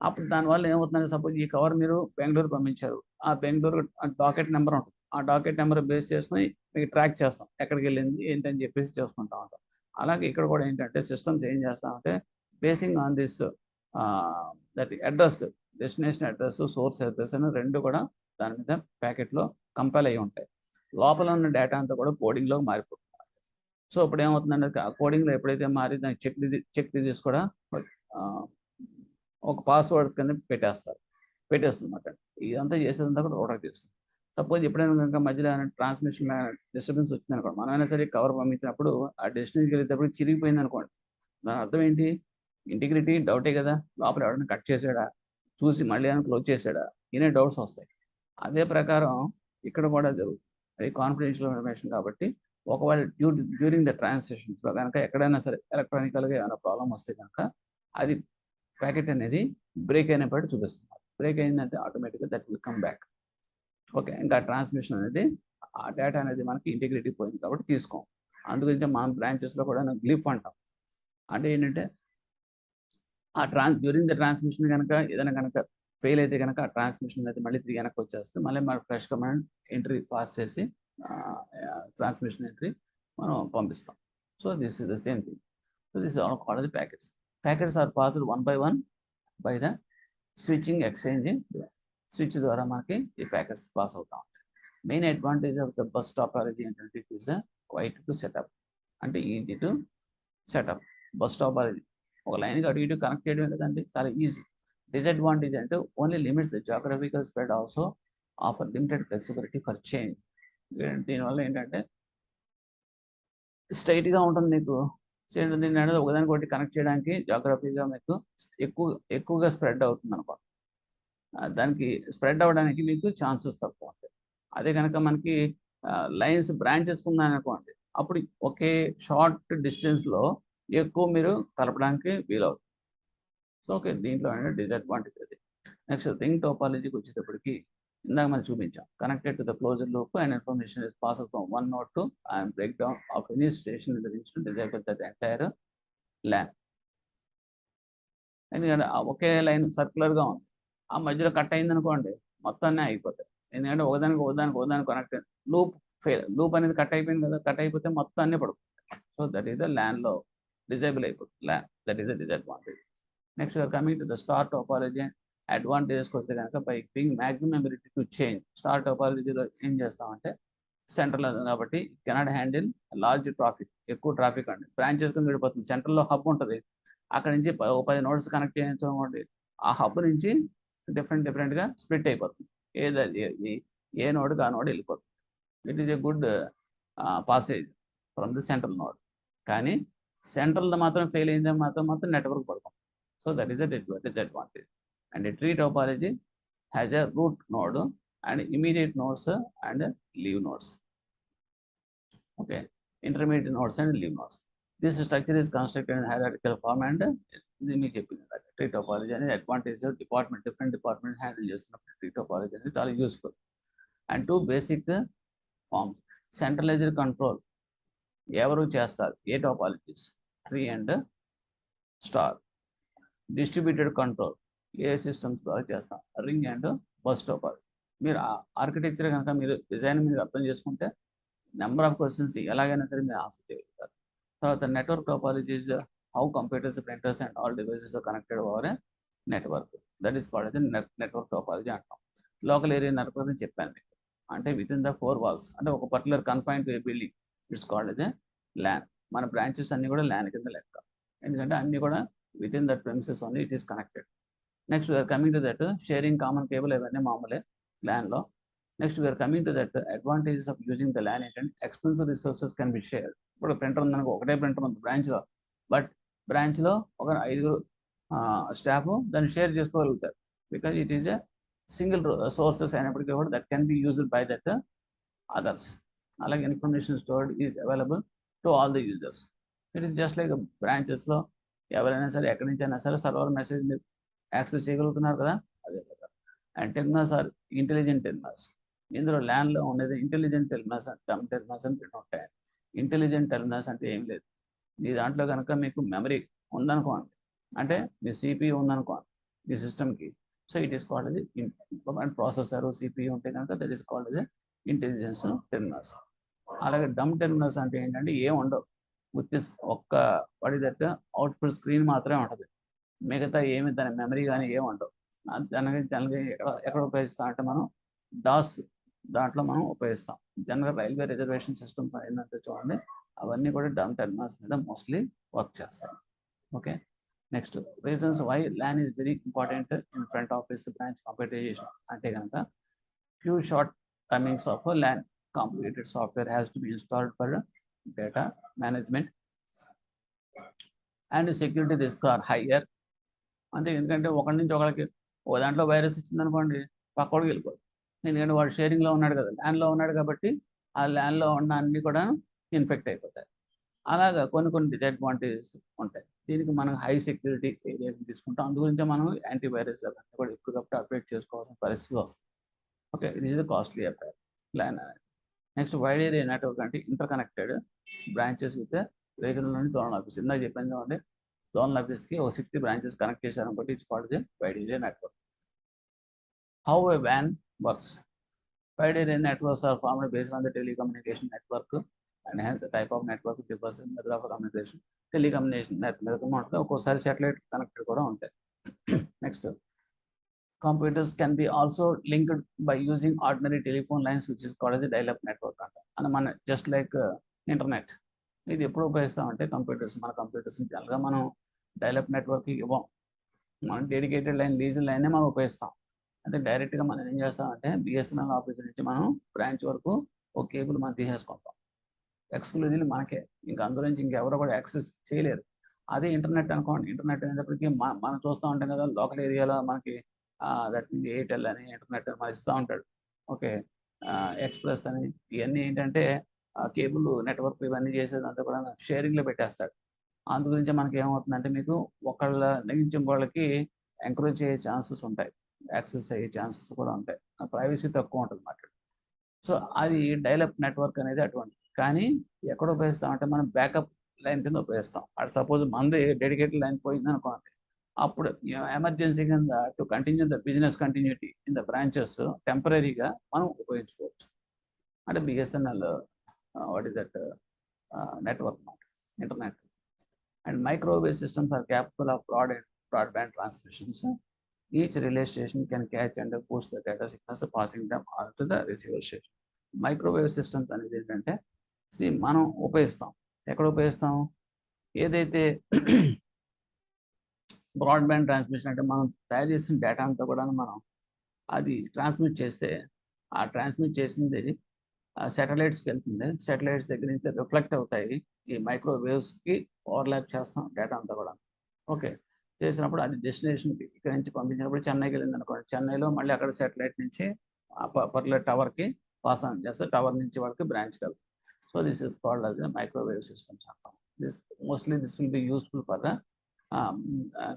అప్పుడు దానివల్ల ఏమవుతుందంటే సపోజ్ ఈ కవర్ మీరు బెంగళూరు పంపించారు ఆ బెంగళూరు డాకెట్ నెంబర్ ఉంటుంది ఆ డాకెట్ నెంబర్ బేస్ చేసుకుని మీకు ట్రాక్ చేస్తాం ఎక్కడికి వెళ్ళింది ఏంటని చెప్పేసి చేసుకుంటా ఉంటాం అలాగే ఇక్కడ కూడా ఏంటంటే సిస్టమ్స్ ఏం చేస్తామంటే basing on this that address destination address source address అని రెండు కూడా దాని మీద ప్యాకెట్లో కంపైల్ అయ్యి ఉంటాయి లోపల ఉన్న డేటా అంతా కూడా కోడింగ్లో మారిపోతుంది సో ఇప్పుడు ఏమవుతుందంటే కోడింగ్లో ఎప్పుడైతే మారి దానికి చెక్ డిజిట్స్ కూడా ఒక పాస్వర్డ్స్ కింద పెట్టేస్తుంది అన్నమాట ఇదంతా చేసేదంతా కూడా రోటర్ చేస్తుంది సపోజ్ ఎప్పుడైనా కనుక మధ్యలో ట్రాన్స్మిషన్ డిస్టర్బెన్స్ వచ్చింది అనుకోండి మనమైనా సరే కవర్ పంపించినప్పుడు ఆ డెస్టినేషన్కి వెళ్ళేటప్పుడు చిరిగిపోయింది అనుకోండి దాని అర్థం ఏంటి ఇంటిగ్రిటీ డౌటే కదా లోపల ఎవరైనా కట్ చేసాడా చూసి మళ్ళీ ఏమైనా క్లోజ్ చేసాడా ఇనే డౌట్స్ వస్తాయి అదే ప్రకారం ఇక్కడ కూడా జరుగుతుంది అది కాన్ఫిడెన్షియల్ ఇన్ఫర్మేషన్ కాబట్టి ఒకవేళ డ్యూరింగ్ ద ట్రాన్సాక్షన్స్లో కనుక ఎక్కడైనా సరే ఎలక్ట్రానికల్గా ఏమైనా ప్రాబ్లం వస్తే కనుక అది ప్యాకెట్ అనేది బ్రేక్ అయినప్పుడు చూపిస్తుంది బ్రేక్ అయిందంటే ఆటోమేటిక్గా that will come back okay ఇంకా ట్రాన్స్మిషన్ అనేది ఆ డేటా అనేది మనకి ఇంటిగ్రిటీ పోయింది కాబట్టి తీసుకోం అందుగురించి మన బ్రాంచెస్లో కూడా గ్లిప్ అంటాం అంటే ఏంటంటే డ్యూరింగ్ ద ట్రాన్స్మిషన్ కనుక ఏదైనా కనుక ఫెయిల్ అయితే కనుక ఆ ట్రాన్స్మిషన్ అనేది మళ్ళీ తిరిగి వెనక్కి వచ్చేస్తే మళ్ళీ మనం ఫ్రెష్గా మనం ఎంట్రీ పాస్ చేసి ట్రాన్స్మిషన్ ఎంట్రీ మనం పంపిస్తాం so this is the same thing so this all called the packets are passed 1 by 1 by the switching exchange switch ద్వారా మనకి ఈ ప్యాకెట్స్ పాస్ అవుతా ఉంటాయి main advantage of the bus topology ఏంటంటే it is quite to setup అంటే easy to setup bus topology ఒక లైన్కి అటు ఇటు కనెక్ట్ చేయడం లేదండి చాలా ఈజీ డిసడ్వాంటేజ్ అంటే only limits the geographical spread also offer limited flexibility for change దీనివల్ల ఏంటంటే స్ట్రైట్గా ఉంటుంది మీకు దీన్ని అనేది ఒకదానికి ఒకటి కనెక్ట్ చేయడానికి జాగ్రఫీగా మీకు ఎక్కువగా స్ప్రెడ్ అవుతుంది అనుకోండి దానికి స్ప్రెడ్ అవ్వడానికి మీకు ఛాన్సెస్ తక్కువ ఉంటాయి అదే కనుక మనకి లైన్స్ బ్రాంచెస్ ఉన్నాయనుకోండి అప్పుడు ఒకే షార్ట్ డిస్టెన్స్లో ఎక్కువ మీరు కలపడానికి వీలవుతుంది సో ఓకే దీంట్లో అనేది డిసడ్వాంటేజ్ అది నెక్స్ట్ రింగ్ టోపాలజీకి వచ్చేటప్పటికి ఇందాక మనం చూపించాం connected to the closer loop and information is pass from one node to and break down of any station in the rings to disable that entire LAN ఎందుకంటే ఒకే లైన్ సర్క్యులర్గా ఉంది ఆ మధ్యలో కట్ అయింది అనుకోండి మొత్తాన్ని అయిపోతాయి ఎందుకంటే ఒకదానికి కనెక్ట్ లూప్ అనేది కట్ అయిపోయింది కదా కట్ అయిపోతే మొత్తం అన్నీ పడుతుంది సో దట్ ఈస్ ద ల్యాన్లో డిజేబుల్ అయిపోతుంది LAN that is the disadvantage next coming to the star topology అడ్వాంటేజెస్కి వస్తే కనుక by being maximum ability to change star టోపాలజీలో ఏం చేస్తామంటే సెంట్రల్ కాబట్టి కెనాట్ హ్యాండిల్ లార్జ్ ట్రాఫిక్, ఎక్కువ ట్రాఫిక్ అండి. బ్రాంచెస్ కింద విడిపోతుంది. సెంట్రల్లో హబ్ ఉంటుంది, అక్కడ నుంచి 10 నోడ్స్ కనెక్ట్ చేయించుకోండి. ఆ హబ్ నుంచి డిఫరెంట్గా స్ప్లిట్ అయిపోతుంది. ఏ నోడ్కి ఆ నోడ్ వెళ్ళిపోతుంది. It is a good passage from the central node. కానీ సెంట్రల్ మాత్రం ఫెయిల్ అయింది మాత్రం నెట్వర్క్ పడుతుంది. So that is the disadvantage. And tree topology has a root node and immediate nodes and leaf nodes. Okay, intermediate nodes and leaf nodes. This structure is constructed in hierarchical form and tree topology and advantage of department, different departments handle చేస్తున్నప్పుడు tree topology అనేది చాలా useful. And two basic forms: centralized control ఎవరు చేస్తారు, ఏ topologies, tree and star. Distributed control ఏ సిస్టమ్స్ ద్వారా చేస్తాం, రింగ్ అండ్ బస్ టోపాలజీ. మీరు ఆర్కిటెక్చర్ కనుక మీరు డిజైన్ మీరు అర్థం చేసుకుంటే నెంబర్ ఆఫ్ క్వశ్చన్స్ ఎలాగైనా సరే మీరు ఆన్సర్ చేయగలుగుతారు. తర్వాత network topologies how computers, printers and all devices connected over network. That is called network topology అంటాం. లోకల్ ఏరియా నెట్వర్క్ అని చెప్పాను మీకు, అంటే విత్ ఇన్ ద 4 walls, అంటే ఒక particular confine to a building, it's called as LAN. మన బ్రాంచెస్ అన్ని కూడా ల్యాన్ కింద లెక్క, ఎందుకంటే అన్ని కూడా with in that premises only it is connected. Next we are coming to that sharing common cable, ఇవన్నీ మామూలే LAN లో. Next we are coming to that advantages of using the LAN ఏంటంటే expensive resources can be share. ఇప్పుడు ప్రింటర్ ఉందనుకో, ఒకటే ప్రింటర్ ఉంది బ్రాంచ్లో, బట్ బ్రాంచ్లో ఒక 5 స్టాఫ్ దాన్ని షేర్ చేసుకోగలుగుతారు, because it is a single sources అయినప్పటికీ కూడా that can be used by that others. అలాగే information stored is available to all the users. It is just like బ్రాంచెస్లో ఎవరైనా సరే ఎక్కడి నుంచి అయినా సరే సర్వర్ మెసేజ్ యాక్సెస్ చేయగలుగుతున్నారు కదా, అదే కదా. And terminals are intelligent terminals. ఇందులో ల్యాన్లో ఉండేది ఇంటెలిజెంట్ టెర్మినల్స్, డమ్ టెర్మినల్స్ అని రెండు ఉంటాయి. ఇంటెలిజెంట్ టెర్మినల్స్ అంటే ఏం లేదు, మీ దాంట్లో కనుక మీకు మెమరీ ఉందనుకోండి, అంటే మీ సిపియూ ఉందనుకోండి మీ సిస్టమ్కి, సో ఇట్ ఈస్ కాల్డ్ అది ప్రాసెసర్ సిపియూ ఉంటే కనుక దట్ ఈస్ కాల్డ్ అది ఇంటెలిజెన్స్ టెర్మినల్స్. అలాగే డమ్ టెర్మినల్స్ అంటే ఏంటంటే ఏం ఉండవు, విత్ ఒక్క పడిదట్ట అవుట్పుట్ స్క్రీన్ మాత్రమే ఉంటుంది, మిగతా ఏమి దాని మెమరీ కానీ ఏమి ఉండవు. దానికి ఎక్కడ ఉపయోగిస్తాం అంటే మనం డాస్ దాంట్లో మనం ఉపయోగిస్తాం. జనరల్ రైల్వే రిజర్వేషన్ సిస్టమ్స్ ఏంటంటే చూడండి, అవన్నీ కూడా డమ్ టెర్మినల్స్ మీద మోస్ట్లీ వర్క్ చేస్తాం. Okay, next reasons why LAN is very important in front office branch computerization అంటే కనుక few shortcomings of LAN. Complicated software has to be installed for data management and security risk are higher. అంతే, ఎందుకంటే ఒకరి నుంచి ఒకరికి ఒక దాంట్లో వైరస్ వచ్చిందనుకోండి పక్కోడికి వెళ్ళిపోతుంది, ఎందుకంటే వాడు షేరింగ్లో ఉన్నాడు కదా, ల్యాన్లో ఉన్నాడు కాబట్టి ఆ ల్యాన్లో ఉన్న అన్నీ కూడా ఇన్ఫెక్ట్ అయిపోతాయి. అలాగా కొన్ని డిసడ్వాంటేజెస్ ఉంటాయి. దీనికి మనం హై సెక్యూరిటీ ఏరియా తీసుకుంటాం, అందు గురించి మనం యాంటీవైరస్ అవన్నీ కూడా ఎప్పటికప్పుడు అప్డేట్ చేసుకోవాల్సిన పరిస్థితి వస్తుంది. Okay, it is the costly affair LAN అనేది. నెక్స్ట్ వైడ్ ఏరియా నెట్వర్క్ అంటే interconnected branches with regional నుండి జోనల్ ఆఫీస్. ఇందాక చెప్పాను చూడండి, జోనల్ ఆఫీస్కి ఒక 60 బ్రాంచెస్ కనెక్ట్ చేశారు అనుకోండి, it's called the wide area network. How a WAN works. Wide area networks are formed based on the telecommunication network and has the type of network differs in method of communication. Telecommunication network ఉంటుంది, ఒక్కోసారి సాటిలైట్ కనెక్టెడ్ కూడా ఉంటాయి. Next computers can be also linked by using ordinary telephone lines, which is called as the dial-up network and మన జస్ట్ లైక్ ఇంటర్నెట్. ఇది ఎప్పుడు ఉపయోగిస్తామంటే మన కంప్యూటర్స్ జనరల్గా మనం డైలప్ నెట్వర్క్ ఇవ్వం, మనం డెడికేటెడ్ లైన్ లీజ్ లైనే మనం ఉపయోగిస్తాం. అంటే డైరెక్ట్గా మనం ఏం చేస్తామంటే బిఎస్ఎన్ఎల్ ఆఫీస్ నుంచి మనం బ్రాంచ్ వరకు ఒక కేబుల్ మనం తీసేసుకుంటాం, ఎక్స్క్లూజివ్లీ మనకే, ఇంకా అందులో నుంచి ఇంకెవరో కూడా యాక్సెస్ చేయలేరు. అదే ఇంటర్నెట్ అనుకోండి, ఇంటర్నెట్ అనేటప్పటికీ మనం చూస్తూ ఉంటాం కదా లోకల్ ఏరియాలో మనకి దట్ మీన్స్ ఎయిర్టెల్ అని ఇంటర్నెట్ అని ఇస్తూ ఉంటాడు. ఓకే, ఎక్స్ప్రెస్ అని, ఇవన్నీ ఏంటంటే కేబుల్ నెట్వర్క్ ఇవన్నీ చేసేదంతా కూడా షేరింగ్లో పెట్టేస్తాడు. అందు గురించి మనకి ఏమవుతుందంటే మీకు ఒకళ్ళ నుంచి వాళ్ళకి ఎంకరేజ్ అయ్యే ఛాన్సెస్ ఉంటాయి, యాక్సెస్ అయ్యే ఛాన్సెస్ కూడా ఉంటాయి, ప్రైవసీ తక్కువ ఉంటుంది అన్నమాట. సో అది డైలప్ నెట్వర్క్ అనేది అటువంటి. కానీ ఎక్కడ ఉపయోగిస్తామంటే మనం బ్యాకప్ లైన్ కింద ఉపయోగిస్తాం. అది సపోజ్ మంది డెడికేటెడ్ లైన్ పోయింది అనుకోండి, అప్పుడు ఎమర్జెన్సీ కింద to continue the business continuity in the branches టెంపరీగా మనం ఉపయోగించుకోవచ్చు. అంటే BSNL what is that network internet. And microwave systems are capable of broadband transmissions. Each relay station can catch and boost the data signals, passing them on to the receiver station. Microwave systems అనేది ఏంటంటే మనం ఉపయోగిస్తాం. ఎక్కడ ఉపయోగిస్తాం? ఏదైతే బ్రాడ్బ్యాండ్ ట్రాన్స్మిషన్ అంటే మనం తయారు చేసిన డేటా అంతా కూడా మనం అది ట్రాన్స్మిట్ చేస్తే ఆ ట్రాన్స్మిట్ చేసింది శాటిలైట్స్కి వెళ్తుంది. శాటిలైట్స్ దగ్గర నుంచి రిఫ్లెక్ట్ అవుతాయి. ఈ మైక్రోవేవ్స్కి ఓవర్లాప్ చేస్తాం డేటా అంతా కూడా. ఓకే, చేసినప్పుడు అది డెస్టినేషన్కి ఇక్కడ నుంచి పంపించినప్పుడు చెన్నైకి వెళ్ళింది అనుకోండి, చెన్నైలో మళ్ళీ అక్కడ శాటిలైట్ నుంచి పర్టికులర్ టవర్కి పాస్ ఆన్ చేస్తే టవర్ నుంచి వాళ్ళకి బ్రాంచ్ కలుగుతుంది. So this is called as a microwave systems అంటాం. This will be useful for the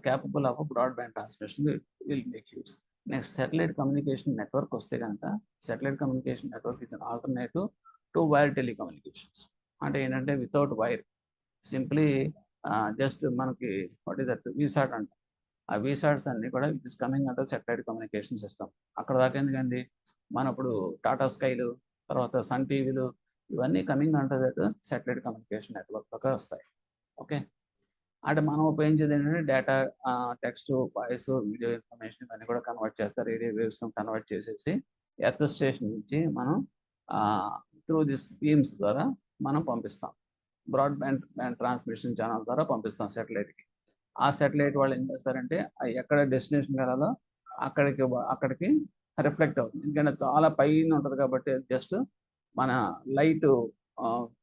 capable of a broadband transmission will make use. Next, satellite communication network వస్తే కనుక satellite communication network is an alternative to wire telecommunications. అంటే ఏంటంటే వితౌట్ వైర్ సింప్లీ జస్ట్ మనకి వాట్ ఈస్ దట్ వీసాట్ అంట. ఆ వీసాట్స్ అన్ని కూడా it is coming under satellite communication system. అక్కడ దాకా ఎందుకండి, మన ఇప్పుడు టాటా స్కైలు, తర్వాత సన్ టీవీలు, ఇవన్నీ coming under that satellite communication network దాకా వస్తాయి. ఓకే, అంటే మనం ఉపయోగించేది ఏంటంటే data, text, voice, video information ఇవన్నీ కూడా కన్వర్ట్ చేస్తారు. రేడియో వేవ్స్ కన్వర్ట్ చేసేసి ఎర్త్ స్టేషన్ నుంచి మనం త్రూ దిస్ బీమ్స్ ద్వారా మనం పంపిస్తాం. బ్రాడ్బ్యాండ్ ట్రాన్స్మిషన్ ఛానల్ ద్వారా పంపిస్తాం శాటిలైట్కి. ఆ శాటిలైట్ వాళ్ళు ఏం చేస్తారంటే ఎక్కడ డెస్టినేషన్ వెళ్ళాలో అక్కడికి రిఫ్లెక్ట్ అవుతుంది. ఎందుకంటే చాలా పైన ఉంటుంది కాబట్టి జస్ట్ మన లైట్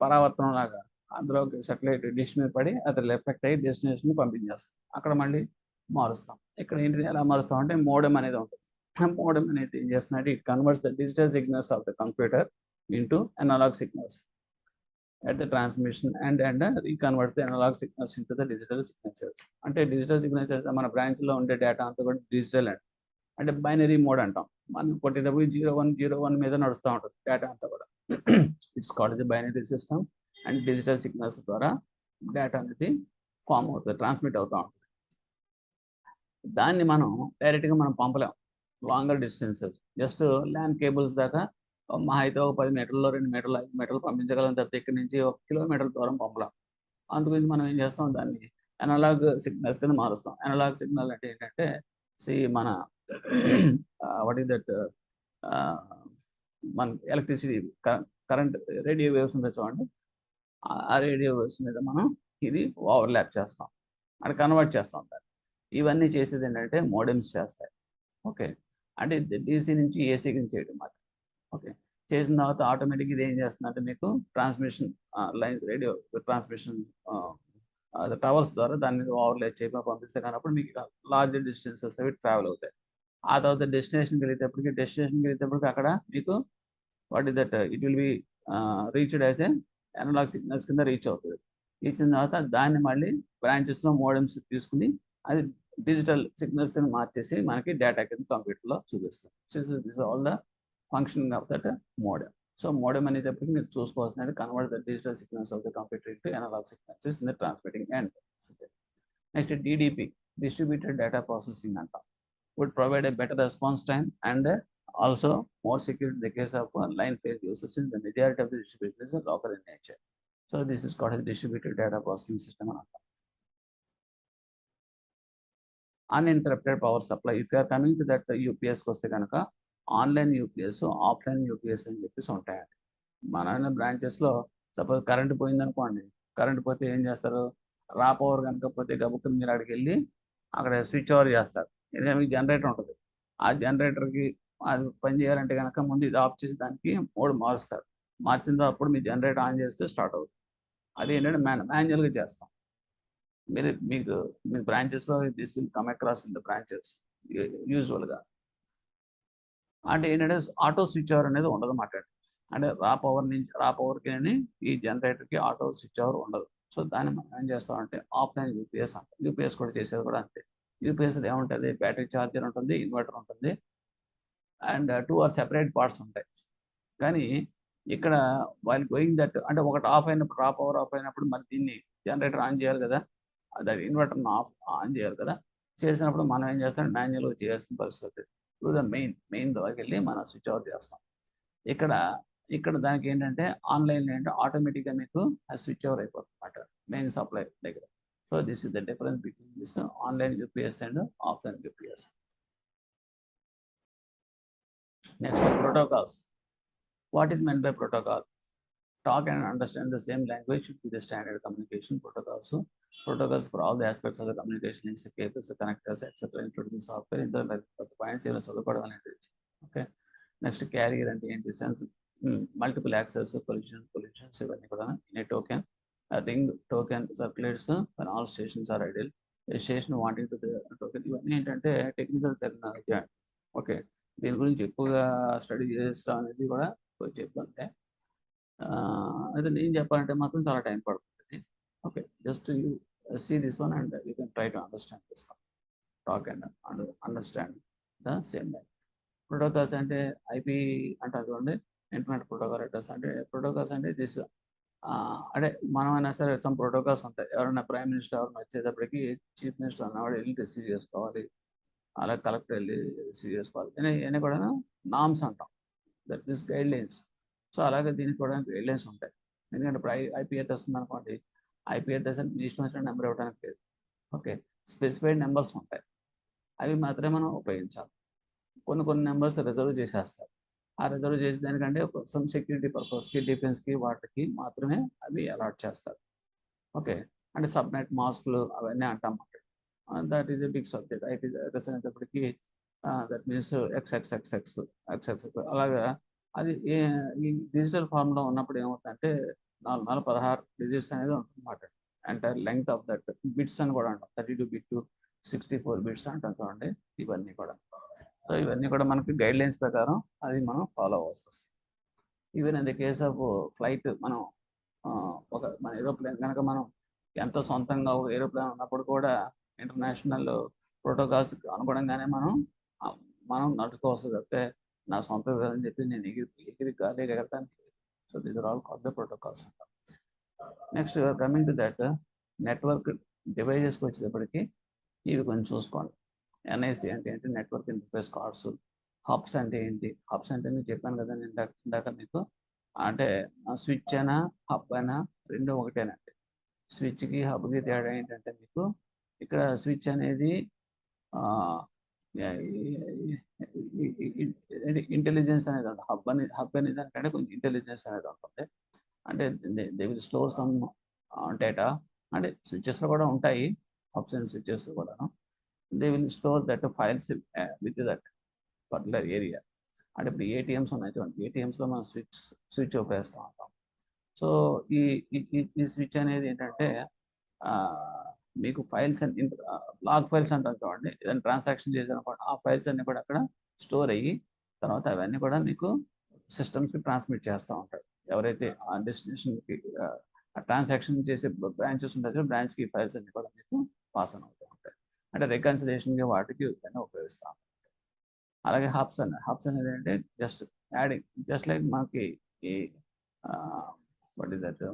పరావర్తనం లాగా అందులో సాటిలైట్ డిష్ మీద పడి అది రిఫ్లెక్ట్ అయ్యి డెస్టినేషన్ పంపించేస్తాం. అక్కడ మళ్ళీ మారుస్తాం. ఇక్కడ ఏంటి ఎలా మారుస్తాం అంటే మోడెమ్ అనేది ఉంటుంది. మోడెమ్ అనేది ఏం చేస్తుందంటే it converts the digital signals of the computer into analogue signals at the transmission and reconverts the analog signals into the digital signatures. అంటే డిజిటల్ సిగ్నేచర్స్ మన బ్రాంచ్లో ఉండే డేటా అంతా కూడా డిజిటల్ అంటే బైనరీ మోడ్ అంటాం. మనం కొట్టేటప్పుడు 0101 మీద నడుస్తూ ఉంటుంది డేటా అంతా కూడా. It's called the binary system. And digital signals ద్వారా డేటా అనేది ఫామ్ అవుతుంది, ట్రాన్స్మిట్ అవుతూ ఉంటుంది. దాన్ని మనం డైరెక్ట్గా మనం పంపలేం longer distances. Just land cables దాకా మా అయితే ఒక 10 మీటర్లో 2 మీటర్లు 5 మీటర్లు పంపించగలం తప్పితే ఇక్కడ నుంచి 1 కిలోమీటర్ దూరం పంపలేం. అందుగురించి మనం ఏం చేస్తాం, దాన్ని అనలాగ్ సిగ్నల్స్ కింద మారుస్తాం. అనలాగ్ సిగ్నల్ అంటే ఏంటంటే మన వాట్ ఈస్ దట్ మన ఎలక్ట్రిసిటీ కరెంట్ రేడియో వేవ్స్ ఉందో చూడండి, ఆ రేడియో వేవ్స్ మీద మనం ఇది ఓవర్లాప్ చేస్తాం, అది కన్వర్ట్ చేస్తాం. దాన్ని ఇవన్నీ చేసేది ఏంటంటే మోడెమ్స్ చేస్తాయి. ఓకే, అంటే డీసీ నుంచి ఏసీకి చేయడం మాట. ఓకే, చేసిన తర్వాత ఆటోమేటిక్గా ఇది ఏం చేస్తుందంటే మీకు transmission line radio transmission towers ద్వారా దాని మీద ఓవర్లే చేయకుండా పంపిస్తే కానప్పుడు మీకు లార్జ్ డిస్టెన్సెస్ అవి ట్రావెల్ అవుతాయి. ఆ తర్వాత డెస్టినేషన్కి వెళ్ళేటప్పటికి అక్కడ మీకు what is that it will be reached as a analogue signals కింద రీచ్ అవుతుంది. ఇచ్చిన తర్వాత దాన్ని మళ్ళీ బ్రాంచెస్లో మోడెమ్స్ తీసుకుని అది డిజిటల్ సిగ్నల్స్ కింద మార్చేసి మనకి డేటా కింద కంప్యూటర్లో చూపిస్తాం. This all the functioning of that modem. So modem అనేటప్పటికి మీరు చూసుకోవాల్సిన convert the digital signals of the computer into analogue signals in the transmitting end. Next DDP, distributed data processing అంటాం. would provide a better response time and also more secure in the case of line phase uses in the majority of the distribution is local in nature. So this is called a distributed data processing system అంటాం. Uninterrupted power supply. If you are coming to that UPS వస్తే కనుక ఆన్లైన్ యూపీఎస్, ఆఫ్లైన్ యూపీఎస్ అని చెప్పేసి ఉంటాయండి. మన బ్రాంచెస్లో సపోజ్ కరెంట్ పోయిందనుకోండి, కరెంట్ పోతే ఏం చేస్తారు, రా పవర్ కనుక పోతే గబుక్కుని మీరు అక్కడికి వెళ్ళి అక్కడ స్విచ్ ఓవర్ చేస్తారు. ఎందుకంటే మీకు జనరేటర్ ఉంటుంది. ఆ జనరేటర్కి అది పని చేయాలంటే కనుక ముందు ఇది ఆఫ్ చేసి దానికి మోడ్ మారుస్తారు. మార్చిన అప్పుడు మీ జనరేటర్ ఆన్ చేస్తే స్టార్ట్ అవుతుంది. అది ఏంటంటే మాన్యువల్గా చేస్తాం. మీకు మీ బ్రాంచెస్లో this will come across in the branches యూజువల్గా. అంటే ఏంటంటే ఆటో స్విచ్ ఓవర్ అనేది ఉండదు అన్నమాట. అంటే రా పవర్కి ఈ జనరేటర్కి ఆటో స్విచ్ ఓవర్ ఉండదు. సో దాన్ని మనం ఏం చేస్తామంటే ఆఫ్లైన్ యూపీఎస్ అంటాం. యూపీఎస్ కూడా చేసేది కూడా అంతే. యూపీఎస్ ఏముంటుంది, బ్యాటరీ ఛార్జర్ ఉంటుంది, ఇన్వర్టర్ ఉంటుంది, అండ్ 2 ఆర్ సెపరేట్ పార్ట్స్ ఉంటాయి. కానీ ఇక్కడ వాళ్ళు గోయింగ్ దట్ అంటే ఒకటి ఆఫ్ అయినప్పుడు, రా పవర్ ఆఫ్ అయినప్పుడు మరి దీన్ని జనరేటర్ ఆన్ చేయాలి కదా, అది ఇన్వర్టర్ని ఆన్ చేయాలి కదా. చేసినప్పుడు మనం ఏం చేస్తాం, మాన్యువల్గా చేయాల్సిన పరిస్థితి. టు ద మెయిన్ దగ్గరికి వెళ్ళి మనం స్విచ్ ఆఫ్ చేస్తాం. ఇక్కడ దానికి ఏంటంటే ఆన్లైన్లో ఏంటంటే ఆటోమేటిక్గా మీకు స్విచ్ ఓవర్ అయిపోతుంది అన్నమాట మెయిన్ సప్లై దగ్గర. So this is the difference between this online UPS and offline UPS. Next protocols. What is meant by protocol? Talk and understand the same language should be the standard communication protocols. So protocols for all the aspects of the communication, links, cables, connectors, etc., including software, in the points here. Okay. Next, carrier and ఏంటి sense multiple access collisions ఇవన్నీ కూడా in a token. A ring token circulates when all stations are idle. A station wanting to the token. ఇవన్నీ ఏంటంటే టెక్నికల్ టెక్నాలజీ. ఓకే, దీని గురించి ఎక్కువగా స్టడీ చేస్తాం అనేది కూడా కొంచెం ఇబ్బంది. అయితే నేను చెప్పాలంటే మాత్రం చాలా టైం పడుతుంది. Okay, just you see this one and you can try to understand this one. Talk and understand the same line. Protocols అంటే ఐపీ అంటారు చూడండి, ఇంటర్నెట్ ప్రోటోకాల్ అడ్రస్ అంటే. ప్రోటోకాల్స్ అంటే దిస్ అంటే మనమైనా సరే సమ్ ప్రోటోకాల్స్ ఉంటాయి. ఎవరైనా ప్రైమ్ మినిస్టర్ ఎవరైనా వచ్చేటప్పటికి చీఫ్ మినిస్టర్ అన్నవాడు వెళ్ళి రిసీవ్ చేసుకోవాలి, అలాగే కలెక్టర్ వెళ్ళి రిసీవ్ చేసుకోవాలి. ఇవన్నీ కూడా నామ్స్ అంటాం, that means guide lines. So అలాగే దీనికి కూడా గైడ్ లైన్స్ ఉంటాయి. ఎందుకంటే ఇప్పుడు ఐపీ అడ్రస్ ఉందనుకోండి, ఐపీ అడ్రస్ అంటే మీ ఇష్టం వచ్చిన నెంబర్ ఇవ్వడానికి లేదు. ఓకే, స్పెసిఫైడ్ నెంబర్స్ ఉంటాయి, అవి మాత్రమే మనం ఉపయోగించాలి. కొన్ని నెంబర్స్ రిజర్వ్ చేసేస్తారు. ఆ రిజర్వ్ చేసే దానికంటే సమ్ సెక్యూరిటీ పర్పస్కి, డిఫెన్స్కి, వాటికి మాత్రమే అవి అలాట్ చేస్తారు. ఓకే, అంటే సబ్నెట్ మాస్క్లు అవన్నీ అంటాం. That is a big subject. IP address అనేటప్పటికి దట్ మీన్స్ ఎక్స్ఎక్స్ఎక్స్ఎక్స్ అలాగా. అది ఈ డిజిటల్ ఫామ్లో ఉన్నప్పుడు ఏమవుతుందంటే 416 డిజిట్స్ అనేది ఉంటుందన్నమాట. Entire length of that bits అని కూడా అంటాం. 32 బిట్ 64 బిట్స్ అంటాం చూడండి. ఇవన్నీ కూడా, సో ఇవన్నీ కూడా మనకి గైడ్ లైన్స్ ప్రకారం అది మనం ఫాలో అవ్వాల్సి వస్తుంది. Even in the case of flight, మనం మన ఏరోప్లేన్ కనుక మనం ఎంత సొంతంగా ఏరోప్లేన్ ఉన్నప్పుడు కూడా ఇంటర్నేషనల్ ప్రోటోకాల్స్ అనుగుణంగానే మనం నడుచుకోవాల్సి వస్తే, నా సొంత అని చెప్పి నేను ఎగిరి గాలి ఎగరటానికి. So these are all called the protocols అంటాం. Next coming to that, network డివైజెస్కి వచ్చేటప్పటికి ఇవి కొంచెం చూసుకోండి. ఎన్ఐసి అంటే ఏంటి, నెట్వర్క్ ఇంటర్ఫేస్ కార్డ్స్. హబ్స్ అంటే ఏంటి, హబ్స్ అంటే నేను చెప్పాను కదా నేను ఇందాక మీకు, అంటే స్విచ్ అయినా హబ్ అయినా రెండు ఒకటేనండి. స్విచ్కి హబ్కి తేడా ఏంటంటే, మీకు ఇక్కడ స్విచ్ అనేది ఇంటెలిజెన్స్ అనేది ఉంటుంది. హబ్ అనేది దానికంటే కొంచెం ఇంటెలిజెన్స్ అనేది ఉంటుంది. అంటే they will store some data. అంటే స్విచెస్లో కూడా ఉంటాయి హబ్స్ అండ్ స్విచెస్ కూడా. They will store that files with that particular area. అంటే ఇప్పుడు ఏటీఎంస్ ఉన్నాయి చూడండి, ఏటీఎంస్లో మనం స్విచ్ ఉపయోగిస్తూ ఉంటాం. సో ఈ స్విచ్ అనేది ఏంటంటే మీకు ఫైల్స్ అండ్ లాగ్ ఫైల్స్ అంటారు చూడండి, ఏదైనా ట్రాన్సాక్షన్ చేసినప్పుడు ఆ ఫైల్స్ అన్నీ కూడా అక్కడ స్టోర్ అయ్యి తర్వాత అవన్నీ కూడా మీకు సిస్టమ్స్కి ట్రాన్స్మిట్ చేస్తూ ఉంటాయి. ఎవరైతే ఆ డెస్టినేషన్కి ట్రాన్సాక్షన్ చేసే బ్రాంచెస్ ఉంటాయో బ్రాంచ్కి ఫైల్స్ అన్నీ కూడా మీకు పాస్ అని అవుతూ ఉంటాయి. అంటే రికన్సిలేషన్కి వాటికి ఉపయోగిస్తాం. అలాగే హబ్స్ అనేది అంటే జస్ట్ యాడింగ్, జస్ట్ లైక్ మనకి ఈ వాట్ ఈస్ దట్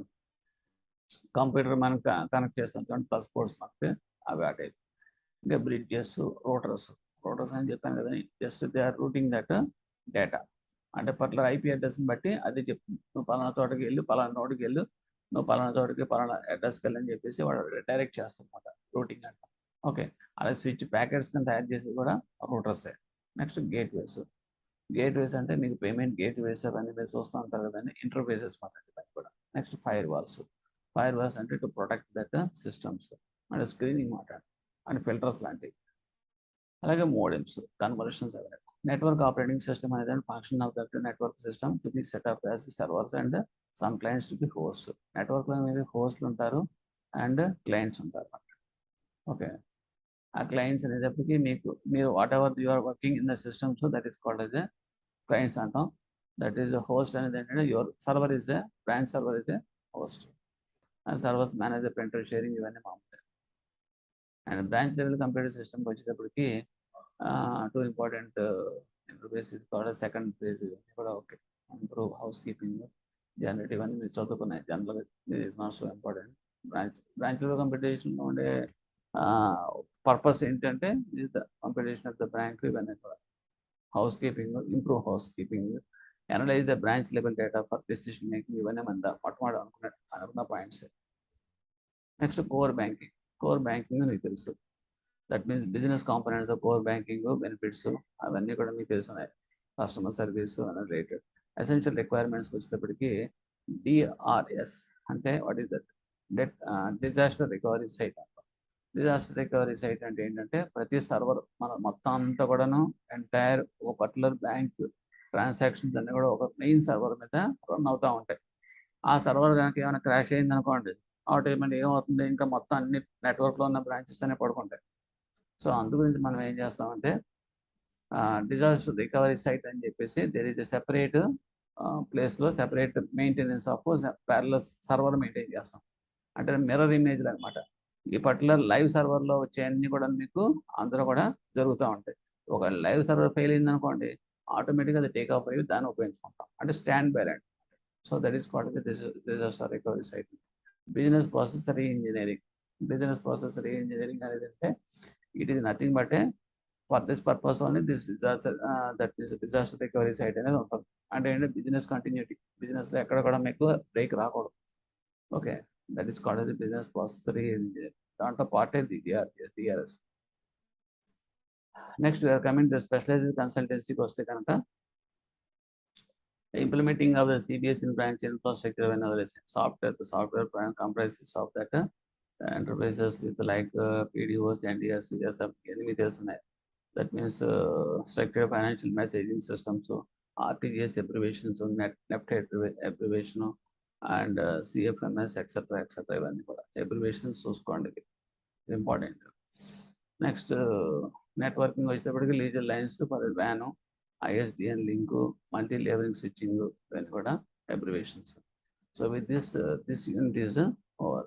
కంప్యూటర్ మనం కనెక్ట్ చేస్తాం చూడండి, ప్లస్ పోర్ట్స్ మనకి అవి అటే. ఇంకా బ్రిడ్జెస్, రోటర్స్ అని చెప్పాను కదా, just they are routing that data. అంటే పర్టికులర్ ఐపీ అడ్రస్ని బట్టి అది చెప్తుంది, నువ్వు పలానా చోటకి వెళ్ళు, పలానా నోటికి వెళ్ళు, నువ్వు పలానా చోటకి పలానా అడ్రస్కి వెళ్ళని చెప్పేసి వాడు డైరెక్ట్ చేస్తారన్నమాట, రూటింగ్ అంట. ఓకే, అలాగే స్విచ్ ప్యాకెట్స్ కింద తయారు చేసేది కూడా రూటర్సే. నెక్స్ట్ గేట్వేస్ అంటే మీకు పేమెంట్ గేట్వేస్ అవన్నీ మీరు చూస్తూ ఉంటారు కదండి, ఇంటర్ఫేసెస్ మాట్లాడి కూడా. నెక్స్ట్ ఫైర్ వాల్స్ అంటే టు ప్రొటెక్ట్ దట్ సిస్టమ్స్, అంటే స్క్రీనింగ్ అండ్ ఫిల్టర్స్ లాంటివి. అలాగే మోడెమ్స్, కన్వర్షన్స్ అవన్నీ. నెట్వర్క్ ఆపరేటింగ్ సిస్టమ్ అనేది function of that network system to be set up as servers and some clients to be host. నెట్వర్క్లో మీద హోస్ట్లు ఉంటారు అండ్ క్లయింట్స్ ఉంటారు. ఓకే, ఆ క్లయింట్స్ అనేటప్పటికి మీరు whatever you are working in the system, so that is called as a clients అంటాం. దట్ ఈస్ హోస్ట్ అనేది ఏంటంటే your server is a branch server is a host, and servers manage printer sharing ఇవన్నీ మామూలు. అండ్ బ్రాంచ్ లెవెల్ కంప్యూటర్ సిస్టమ్కి వచ్చేటప్పటికి 2 important interface is called second phase కూడా. Okay, improve housekeeping generate ఇవన్నీ మీరు చదువుకున్నాయి జనరల్గా, ఇది is not so important. Branch level కంప్యూటేషన్లో ఉండే పర్పస్ ఏంటంటే ఇది the computation of the branch. ఇవన్నీ కూడా housekeeping, improve housekeeping, analyze the branch level data for decision making, ఇవన్నీ మన మొట్టమొదటి అనుకున్న పాయింట్స్. నెక్స్ట్ కోర్ బ్యాంకింగ్ మీకు తెలుసు, that means business components of core banking, benefits అవన్నీ కూడా మీకు తెలుసున్నాయి, కస్టమర్ సర్వీస్ రిలేటెడ్. ఎసెన్షియల్ రిక్వైర్మెంట్స్కి వచ్చేటప్పటికి డిఆర్ఎస్ అంటే what is that disaster recovery site. Disaster recovery site అంటే ఏంటంటే ప్రతి సర్వర్ మన మొత్తం అంతా కూడాను ఎంటైర్ ఒక పర్టికులర్ బ్యాంక్ ట్రాన్సాక్షన్స్ అన్నీ కూడా ఒక మెయిన్ సర్వర్ మీద రన్ అవుతూ ఉంటాయి. ఆ సర్వర్ కనుక ఏమైనా క్రాష్ అయింది అనుకోండి, ఆటోమేటిక్ ఏమవుతుంది, ఇంకా మొత్తం అన్ని నెట్వర్క్లో ఉన్న బ్రాంచెస్ అన్ని పడుకుంటాయి. సో అందు గురించి మనం ఏం చేస్తామంటే డిజాస్టర్ రికవరీ సైట్ అని చెప్పేసి దేర్ ఇస్ ఎ సెపరేట్ ప్లేస్లో separate maintenance of parallel server maintain చేస్తాం. అంటే మిర్రర్ ఇమేజ్లు అనమాట. ఈ పర్టికులర్ లైవ్ సర్వర్లో వచ్చే అన్ని కూడా మీకు అందులో కూడా జరుగుతూ ఉంటాయి. ఒక లైవ్ సర్వర్ ఫెయిల్ అయింది అనుకోండి, ఆటోమేటిక్గా అది టేక్ ఆఫ్ అయ్యి దాన్ని ఉపయోగించుకుంటాం, అంటే stand by land. So that is called disaster recovery site. Business process reengineering. Business process reengineering అనేది అంటే it is nothing but for this purpose only this disaster recovery site అనేది ఉంటుంది. అంటే ఏంటంటే బిజినెస్ కంటిన్యూటీ, బిజినెస్లో ఎక్కడ కూడా మీకు బ్రేక్ రాకూడదు. Okay, that is called the business process reengineering. దాంట్లో పార్ట్ అది DRS. Next we are coming to specialized కన్సల్టెన్సీకి వస్తే కనుక implementing of the CBS in branch infrastructure when other the software comprises of that enterprises with like PDOs, NDS, CSF, that means structured financial messaging systems, so RTGS abbreviations, so NEFT abbreviation, and CFMS, etc. Abbreviations చూసుకోండి, important. Next networking వచ్చేటప్పటికి legal lines for WAN, ISDN link, multi-leveling switching, then abbreviations. So with this, this unit is over.